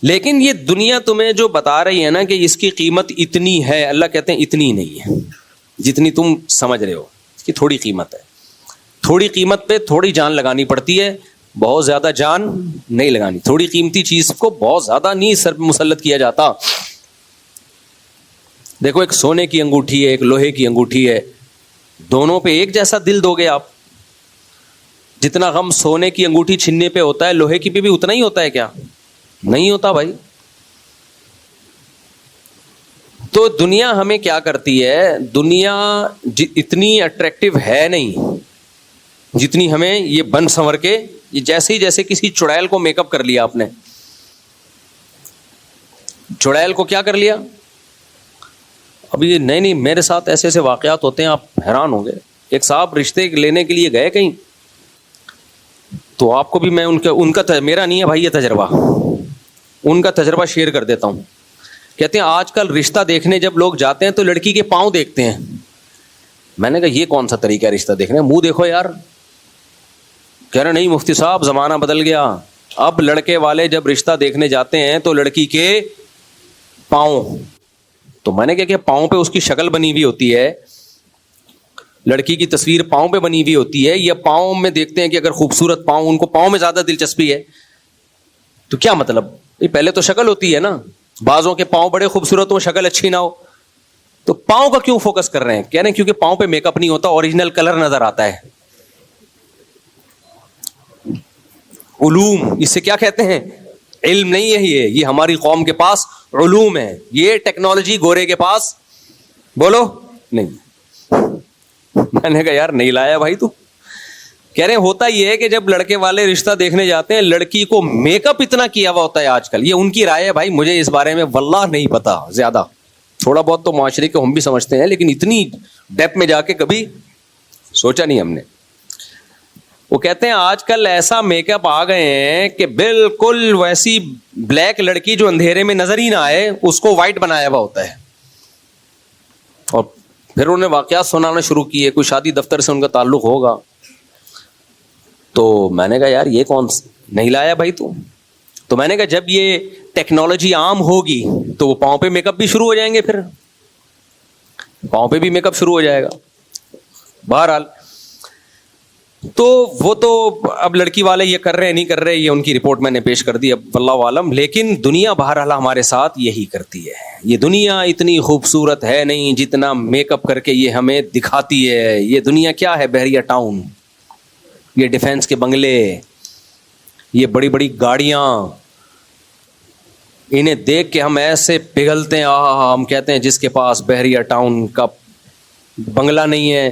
لیکن یہ دنیا تمہیں جو بتا رہی ہے نا کہ اس کی قیمت اتنی ہے, اللہ کہتے ہیں اتنی نہیں ہے جتنی تم سمجھ رہے ہو. اس کی تھوڑی قیمت ہے, تھوڑی قیمت پہ تھوڑی جان لگانی پڑتی ہے, بہت زیادہ جان نہیں لگانی. تھوڑی قیمتی چیز کو بہت زیادہ نہیں سر پہ مسلط کیا جاتا. دیکھو ایک سونے کی انگوٹھی ہے, ایک لوہے کی انگوٹھی ہے, دونوں پہ ایک جیسا دل دو گے آپ؟ جتنا غم سونے کی انگوٹھی چھننے پہ ہوتا ہے لوہے کی پہ بھی اتنا ہی ہوتا ہے کیا؟ نہیں ہوتا بھائی. تو دنیا ہمیں کیا کرتی ہے؟ دنیا اتنی اٹریکٹیو ہے نہیں جتنی ہمیں یہ بن سنور کے, یہ جیسے کسی چڑیل کو میک اپ کر لیا آپ نے. چڑیل کو کیا کر لیا؟ ابھی نہیں میرے ساتھ ایسے ایسے واقعات ہوتے ہیں آپ حیران ہوں گے. ایک صاحب رشتے لینے کے لیے گئے کہیں, تو آپ کو بھی میں ان کا میرا نہیں ہے بھائی یہ تجربہ, ان کا تجربہ شیئر کر دیتا ہوں. کہتے ہیں آج کل رشتہ دیکھنے جب لوگ جاتے ہیں تو لڑکی کے پاؤں دیکھتے ہیں. میں نے کہا یہ کون سا طریقہ ہے رشتہ دیکھنے, منہ دیکھو یار. کہہ رہے نہیں مفتی صاحب زمانہ بدل گیا, اب لڑکے والے جب رشتہ دیکھنے جاتے ہیں تو لڑکی کے پاؤں. تو میں نے کہا کہ پاؤں پہ اس کی شکل بنی ہوئی ہوتی ہے, لڑکی کی تصویر پاؤں پہ بنی ہوئی ہوتی ہے, یا پاؤں میں دیکھتے ہیں کہ اگر خوبصورت پاؤں, ان کو پاؤں میں زیادہ دلچسپی ہے. تو کیا مطلب؟ پہلے تو شکل ہوتی ہے نا, بعضوں کے پاؤں بڑے خوبصورت ہو شکل اچھی نہ ہو, تو پاؤں کا کیوں فوکس کر رہے ہیں؟ کہہ رہے ہیں کیونکہ پاؤں پہ میک اپ نہیں ہوتا, اوریجنل کلر نظر آتا ہے. علوم, اس سے کیا کہتے ہیں؟ علم نہیں ہے یہ ہماری قوم کے پاس علوم ہے, یہ ٹیکنالوجی گورے کے پاس بولو نہیں. میں نے کہا یار نہیں لایا بھائی تو. کہہ رہے ہیں ہوتا یہ ہے کہ جب لڑکے والے رشتہ دیکھنے جاتے ہیں لڑکی کو میک اپ اتنا کیا ہوا ہوتا ہے آج کل. یہ ان کی رائے ہے بھائی, مجھے اس بارے میں واللہ نہیں پتا زیادہ, تھوڑا بہت تو معاشرے کو ہم بھی سمجھتے ہیں, لیکن اتنی ڈیپ میں جا کے کبھی سوچا نہیں ہم نے. وہ کہتے ہیں آج کل ایسا میک اپ آ گئے ہیں کہ بالکل ویسی بلیک لڑکی جو اندھیرے میں نظر ہی نہ آئے اس کو وائٹ بنایا ہوا ہوتا ہے. اور پھر انہوں نے واقعات سنانا شروع کیے, کوئی شادی دفتر سے ان کا تعلق ہوگا. تو میں نے کہا یار یہ کون نہیں لایا بھائی تو میں نے کہا جب یہ ٹیکنالوجی عام ہوگی تو وہ پاؤں پہ میک اپ بھی شروع ہو جائیں گے, پھر پاؤں پہ بھی میک اپ شروع ہو جائے گا. بہرحال تو وہ تو اب لڑکی والے یہ کر رہے ہیں نہیں کر رہے, یہ ان کی رپورٹ میں نے پیش کر دی, اب واللہ عالم. لیکن دنیا بہرحال ہمارے ساتھ یہی کرتی ہے. یہ دنیا اتنی خوبصورت ہے نہیں جتنا میک اپ کر کے یہ ہمیں دکھاتی ہے. یہ دنیا کیا ہے؟ بحریہ ٹاؤن, یہ ڈیفینس کے بنگلے, یہ بڑی بڑی گاڑیاں, انہیں دیکھ کے ہم ایسے پگھلتے ہیں. ہم کہتے ہیں جس کے پاس بحریہ ٹاؤن کا بنگلہ نہیں ہے,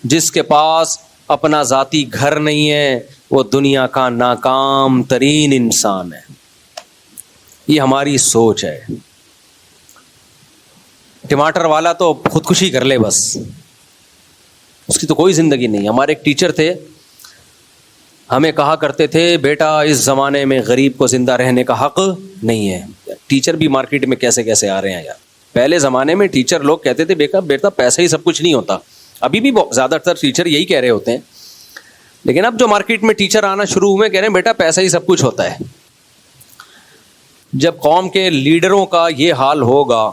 جس کے پاس اپنا ذاتی گھر نہیں ہے, وہ دنیا کا ناکام ترین انسان ہے. یہ ہماری سوچ ہے. ٹماٹر والا تو خودکشی کر لے بس, اس کی تو کوئی زندگی نہیں. ہمارے ایک ٹیچر تھے, ہمیں کہا کرتے تھے بیٹا اس زمانے میں غریب کو زندہ رہنے کا حق نہیں ہے. ٹیچر بھی مارکیٹ میں کیسے کیسے آ رہے ہیں یار. پہلے زمانے میں ٹیچر لوگ کہتے تھے بیٹا پیسہ ہی سب کچھ نہیں ہوتا. ابھی بھی زیادہ تر ٹیچر یہی کہہ رہے ہوتے ہیں, لیکن اب جو مارکیٹ میں ٹیچر آنا شروع ہوئے کہہ رہے ہیں بیٹا پیسہ ہی سب کچھ ہوتا ہے. جب قوم کے لیڈروں کا یہ حال ہوگا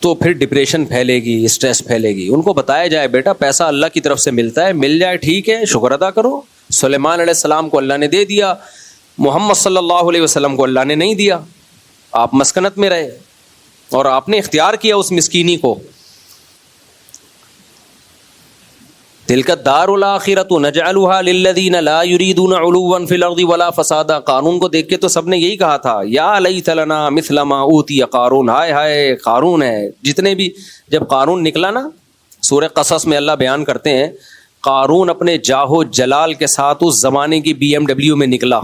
تو پھر ڈپریشن پھیلے گی, اسٹریس پھیلے گی. ان کو بتایا جائے بیٹا پیسہ اللہ کی طرف سے ملتا ہے, مل جائے ٹھیک ہے, شکر ادا کرو. سلیمان علیہ السلام کو اللہ نے دے دیا, محمد صلی اللہ علیہ وسلم کو اللہ نے نہیں دیا. آپ مسکنت میں رہے اور آپ نے اختیار کیا اس مسکینی کو. تلک الدار الآخرۃ نجعلها للذین لا یریدون علوا فی الارض ولا فسادا. قارون کو دیکھ کے تو سب نے یہی کہا تھا یا لیت لنا مثل ما اوتی قارون. ہائے ہائے قارون ہے. جتنے بھی جب قارون نکلا نا, سورہ قصص میں اللہ بیان کرتے ہیں قارون اپنے جاہو جلال کے ساتھ اس زمانے کی BMW میں نکلا.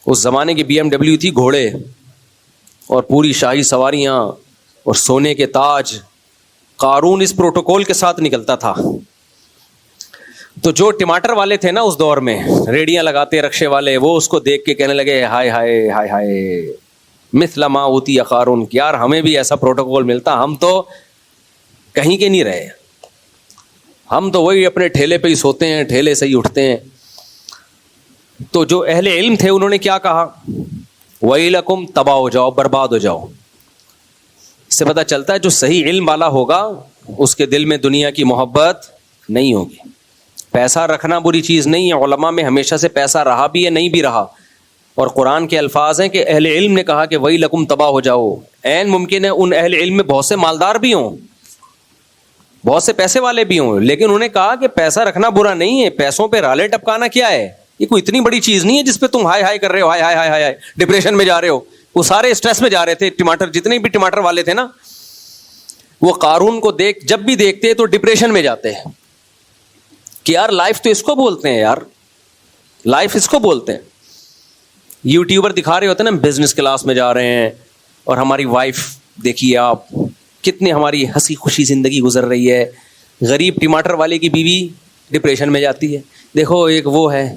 اس زمانے کی BMW تھی گھوڑے اور پوری شاہی سواریاں اور سونے کے تاج. قارون اس پروٹوکول کے ساتھ نکلتا تھا. تو جو ٹماٹر والے تھے نا اس دور میں, ریڑیاں لگاتے رکشے والے, وہ اس کو دیکھ کے کہنے لگے ہائے ہائے ہائے ہائے مثل ما اوتی قارون, یار ہمیں بھی ایسا پروٹوکول ملتا, ہم تو کہیں کے نہیں رہے, ہم تو وہی اپنے ٹھیلے پہ ہی سوتے ہیں, ٹھیلے سے ہی اٹھتے ہیں. تو جو اہل علم تھے انہوں نے کیا کہا, ویلکم, تباہ ہو جاؤ, برباد ہو جاؤ. اس سے پتہ چلتا ہے جو صحیح علم والا ہوگا اس کے دل میں دنیا کی محبت نہیں ہوگی. پیسہ رکھنا بری چیز نہیں ہے, علماء میں ہمیشہ سے پیسہ رہا بھی ہے, نہیں بھی رہا. اور قرآن کے الفاظ ہیں کہ اہل علم نے کہا کہ ویلکم, تباہ ہو جاؤ. عین ممکن ہے ان اہل علم میں بہت سے مالدار بھی ہوں, بہت سے پیسے والے بھی ہوں, لیکن انہوں نے کہا کہ پیسہ رکھنا برا نہیں ہے, پیسوں پہ رالے ٹپکانا کیا ہے, یہ کوئی اتنی بڑی چیز نہیں ہے جس پہ تم ہائے ہائے کر رہے ہو, ہائے ہائے ہائے ہائے ڈپریشن میں جا رہے ہو. وہ سارے اسٹریس میں جا رہے تھے, ٹماٹر جتنے بھی ٹماٹر والے تھے نا, وہ قارون کو جب بھی دیکھتے تو ڈپریشن میں جاتے ہیں کہ یار لائف تو اس کو بولتے ہیں, یار لائف اس کو بولتے ہیں. یوٹیوبر دکھا رہے ہوتے ہیں نا بزنس کلاس میں جا رہے ہیں, اور ہماری وائف دیکھیے آپ کتنی ہماری ہنسی خوشی زندگی گزر رہی ہے. غریب ٹماٹر والے کی بیوی ڈپریشن میں جاتی ہے. دیکھو ایک وہ ہے,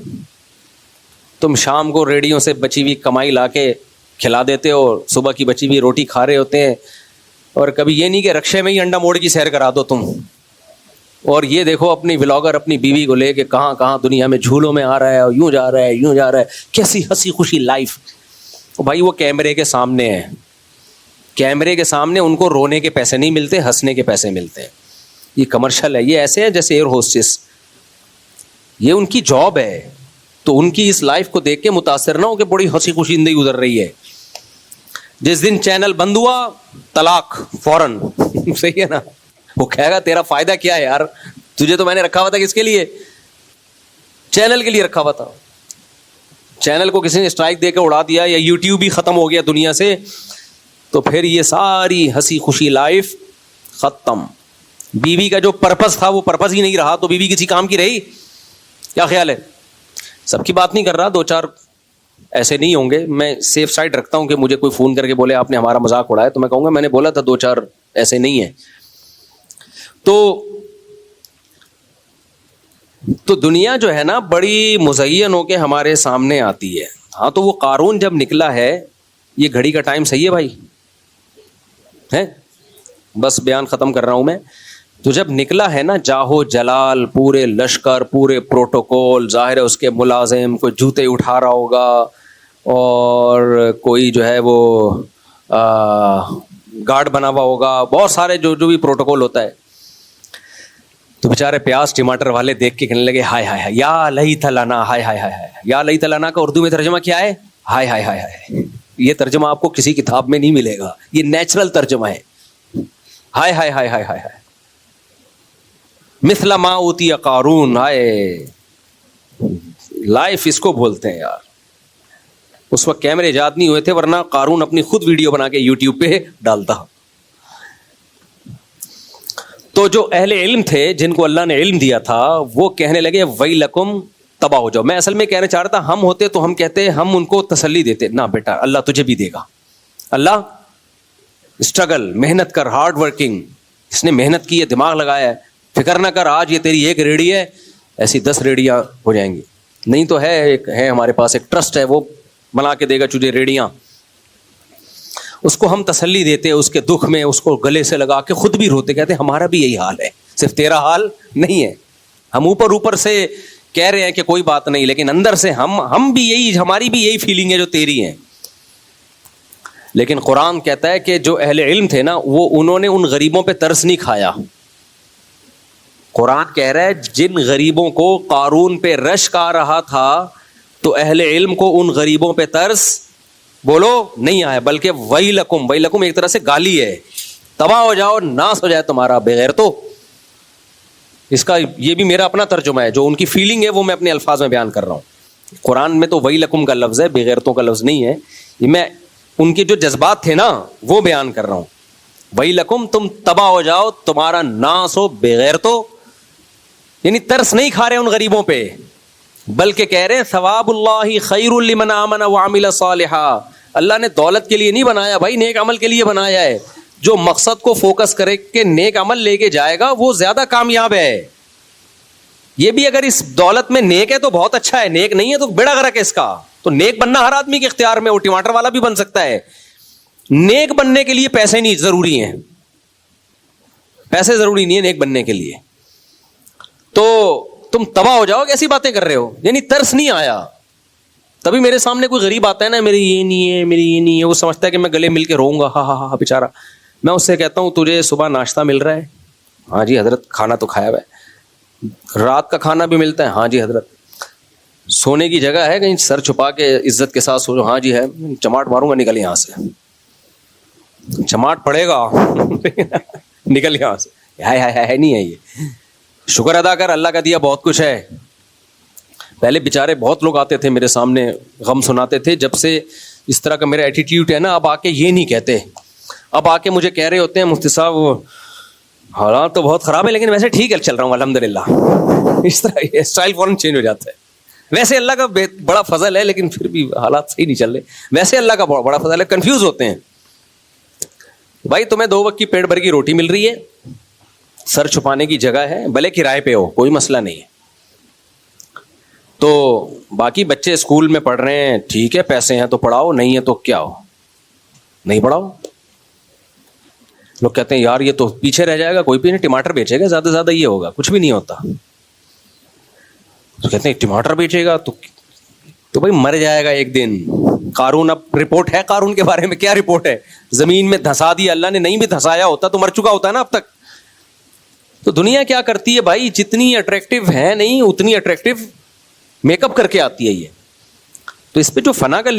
تم شام کو ریڑیوں سے بچی ہوئی کمائی لا کے کھلا دیتے ہو, صبح کی بچی ہوئی روٹی کھا رہے ہوتے ہیں, اور کبھی یہ نہیں کہ رکشے میں ہی انڈا موڑ کی سیر کرا دو تم. اور یہ دیکھو اپنی ولاگر اپنی بیوی کو لے کے کہاں کہاں دنیا میں جھولوں میں آ رہا ہے, اور یوں جا رہا ہے یوں جا رہا ہے, کیسی ہنسی خوشی لائف. بھائی وہ کیمرے کے سامنے ہے, کیمرے کے سامنے ان کو رونے کے پیسے نہیں ملتے, ہنسنے کے پیسے ملتے ہیں. یہ کمرشل ہے, یہ ایسے ہے جیسے ایئر ہوسٹس, یہ ان کی جاب ہے. تو ان کی اس لائف کو دیکھ کے متاثر نہ ہو کہ بڑی ہنسی خوشی زندگی گزر رہی ہے. جس دن چینل بند ہوا طلاق فوراً. صحیح ہے نا, وہ کہے گا تیرا فائدہ کیا ہے یار, تجھے تو میں نے رکھا ہوا تھا کس کے لیے, چینل کے لیے رکھا ہوا تھا. چینل کو کسی نے اسٹرائک دے کے اڑا دیا, یا یوٹیوب بھی ختم ہو گیا دنیا سے, تو پھر یہ ساری ہنسی خوشی لائف ختم. بیوی کا جو پرپس تھا وہ پرپس ہی نہیں رہا, تو بیوی کسی کام کی رہی. کیا خیال ہے؟ سب کی بات نہیں کر رہا, دو چار ایسے نہیں ہوں گے. میں سیف سائڈ رکھتا ہوں کہ مجھے کوئی فون کر کے بولے آپ نے ہمارا مذاق اڑایا, تو میں کہوں گا میں نے بولا تھا دو چار ایسے نہیں ہیں. تو دنیا جو ہے نا بڑی مزین ہو کے ہمارے سامنے آتی ہے. ہاں تو وہ قارون جب نکلا ہے, یہ گھڑی کا ٹائم صحیح ہے بھائی, ہے بس بیان ختم کر رہا ہوں میں. تو جب نکلا ہے نا جاہو جلال, پورے لشکر, پورے پروٹوکول, ظاہر ہے اس کے ملازم کوئی جوتے اٹھا رہا ہوگا, اور کوئی جو ہے وہ گارڈ بنا ہوا ہوگا, بہت سارے جو بھی پروٹوکول ہوتا ہے. تو بیچارے پیاز ٹماٹر والے دیکھ کے کہنے لگے ہائے ہائے ہائے یا لیت لنا, ہائے ہائے ہائے, یا لیت لنا کا اردو میں ترجمہ کیا ہے, ہائے ہائے ہائے ہائے. یہ ترجمہ آپ کو کسی کتاب میں نہیں ملے گا, یہ نیچرل ترجمہ ہے. ہائے ہائے ہائے ہائے ہائے, مثل ما اوتی قارون, ہائے لائف اس کو بولتے ہیں یار. اس وقت کیمرے ایجاد نہیں ہوئے تھے, ورنہ قارون اپنی خود ویڈیو بنا کے یوٹیوب پہ ڈالتا. تو جو اہل علم تھے جن کو اللہ نے علم دیا تھا وہ کہنے لگے ویلکم, تباہ ہو جاؤ. میں اصل میں کہنا چاہ رہا تھا ہم ہوتے تو ہم کہتے, ہم ان کو تسلی دیتے, نہ بیٹا اللہ تجھے بھی دے گا, اللہ اسٹرگل, محنت کر, ہارڈ ورکنگ, اس نے محنت کی ہے, دماغ لگایا ہے, فکر نہ کر آج یہ تیری ایک ریڑھی ہے ایسی 10 ریڑیاں ہو جائیں گی. نہیں تو ہے ہمارے پاس ایک ٹرسٹ ہے, وہ بنا کے دے گا تجھے ریڑیاں. اس کو ہم تسلی دیتے, اس کے دکھ میں اس کو گلے سے لگا کے خود بھی روتے, کہتے ہمارا بھی یہی حال ہے, صرف تیرا حال نہیں ہے. ہم اوپر سے کہہ رہے ہیں کہ کوئی بات نہیں, لیکن اندر سے ہم بھی یہی, ہماری بھی یہی فیلنگ ہے جو تیری ہے. لیکن قرآن کہتا ہے کہ جو اہل علم تھے نا وہ انہوں نے ان غریبوں پہ ترس نہیں کھایا. قرآن کہہ رہا ہے جن غریبوں کو قارون پہ رشک آ رہا تھا تو اہل علم کو ان غریبوں پہ ترس بولو نہیں آیا, بلکہ ویلکم, ویلکم ایک طرح سے گالی ہے, تباہ ہو جاؤ, ناس ہو جائے تمہارا بغیرتو. اس کا یہ بھی میرا اپنا ترجمہ ہے, جو ان کی فیلنگ ہے وہ میں اپنے الفاظ میں بیان کر رہا ہوں. قرآن میں تو ویلکم کا لفظ ہے, بغیرتوں کا لفظ نہیں ہے. یہ میں ان کے جو جذبات تھے نا وہ بیان کر رہا ہوں. ویلکم, تم تباہ ہو جاؤ, تمہارا ناس ہو بغیرتو, یعنی ترس نہیں کھا رہے ان غریبوں پہ. بلکہ کہہ رہے ہیں ثواب اللہ خیر لمن آمن وعمل صالحا. اللہ نے دولت کے لیے نہیں بنایا بھائی، نیک عمل کے لیے بنایا ہے. جو مقصد کو فوکس کرے کہ نیک عمل لے کے جائے گا وہ زیادہ کامیاب ہے. یہ بھی اگر اس دولت میں نیک ہے تو بہت اچھا ہے، نیک نہیں ہے تو بیڑا غرق ہے اس کا. تو نیک بننا ہر آدمی کے اختیار میں، وہ ٹماٹر والا بھی بن سکتا ہے. نیک بننے کے لیے پیسے نہیں ضروری ہیں، پیسے ضروری نہیں ہے نیک بننے کے لیے. تو تم تباہ ہو جاؤ، کیسی باتیں کر رہے ہو؟ یعنی ترس نہیں آیا. تبھی میرے سامنے کوئی غریب آتا ہے نا، میری یہ نہیں ہے، میری یہ نہیں ہے، وہ سمجھتا ہے کہ میں گلے مل کے روؤں گا، ہاں ہاں ہاں بیچارہ. میں اس سے کہتا ہوں تجھے صبح ناشتہ مل رہا ہے؟ ہاں جی حضرت. کھانا تو کھایا ہوا ہے. رات کا کھانا بھی ملتا ہے؟ ہاں جی حضرت. سونے کی جگہ ہے کہیں سر چھپا کے عزت کے ساتھ سو؟ ہاں جی ہے. چماٹ ماروں گا، نکل یہاں سے. چماٹ پڑے گا نکل یہاں سے. ہے نہیں ہے یہ. شکر ادا کر، اللہ کا دیا بہت کچھ ہے. پہلے بیچارے بہت لوگ آتے تھے میرے سامنے، غم سناتے تھے. جب سے اس طرح کا میرا ایٹیٹیوڈ ہے نا، اب آ کے یہ نہیں کہتے. اب آ کے مجھے کہہ رہے ہوتے ہیں مفتی صاحب حالات تو بہت خراب ہے لیکن ویسے ٹھیک ہے، چل رہا ہوں الحمدللہ. اس طرح یہ اسٹائل فوراً چینج ہو جاتا ہے. ویسے اللہ کا بڑا فضل ہے لیکن پھر بھی حالات صحیح نہیں چل رہے. ویسے اللہ کا بڑا فضل ہے، کنفیوز ہوتے ہیں. بھائی تمہیں 2 وقت کی پیٹ بھر کی روٹی مل رہی ہے، سر چھپانے کی جگہ ہے، بھلے کرائے پہ ہو، کوئی مسئلہ نہیں ہے. تو باقی بچے اسکول میں پڑھ رہے ہیں، ٹھیک ہے، پیسے ہیں تو پڑھاؤ، نہیں ہے تو کیا ہو، نہیں پڑھاؤ. لوگ کہتے ہیں یار یہ تو پیچھے رہ جائے گا، کوئی بھی نہیں، ٹماٹر بیچے گا زیادہ سے زیادہ، یہ ہوگا، کچھ بھی نہیں ہوتا. تو کہتے ہیں ٹماٹر بیچے گا تو بھائی مر جائے گا ایک دن. قارون، اب رپورٹ ہے قارون کے بارے میں، کیا رپورٹ ہے؟ زمین میں دھسا دیا اللہ نے. نہیں بھی دھسایا ہوتا تو مر چکا ہوتا ہے نا اب تک. تو دنیا کیا کرتی ہے بھائی، جتنی اٹریکٹیو ہے نہیں اتنی اٹریکٹیو میک اپ کر کے آتی ہے یہ. تو اس پہ جو فنا کا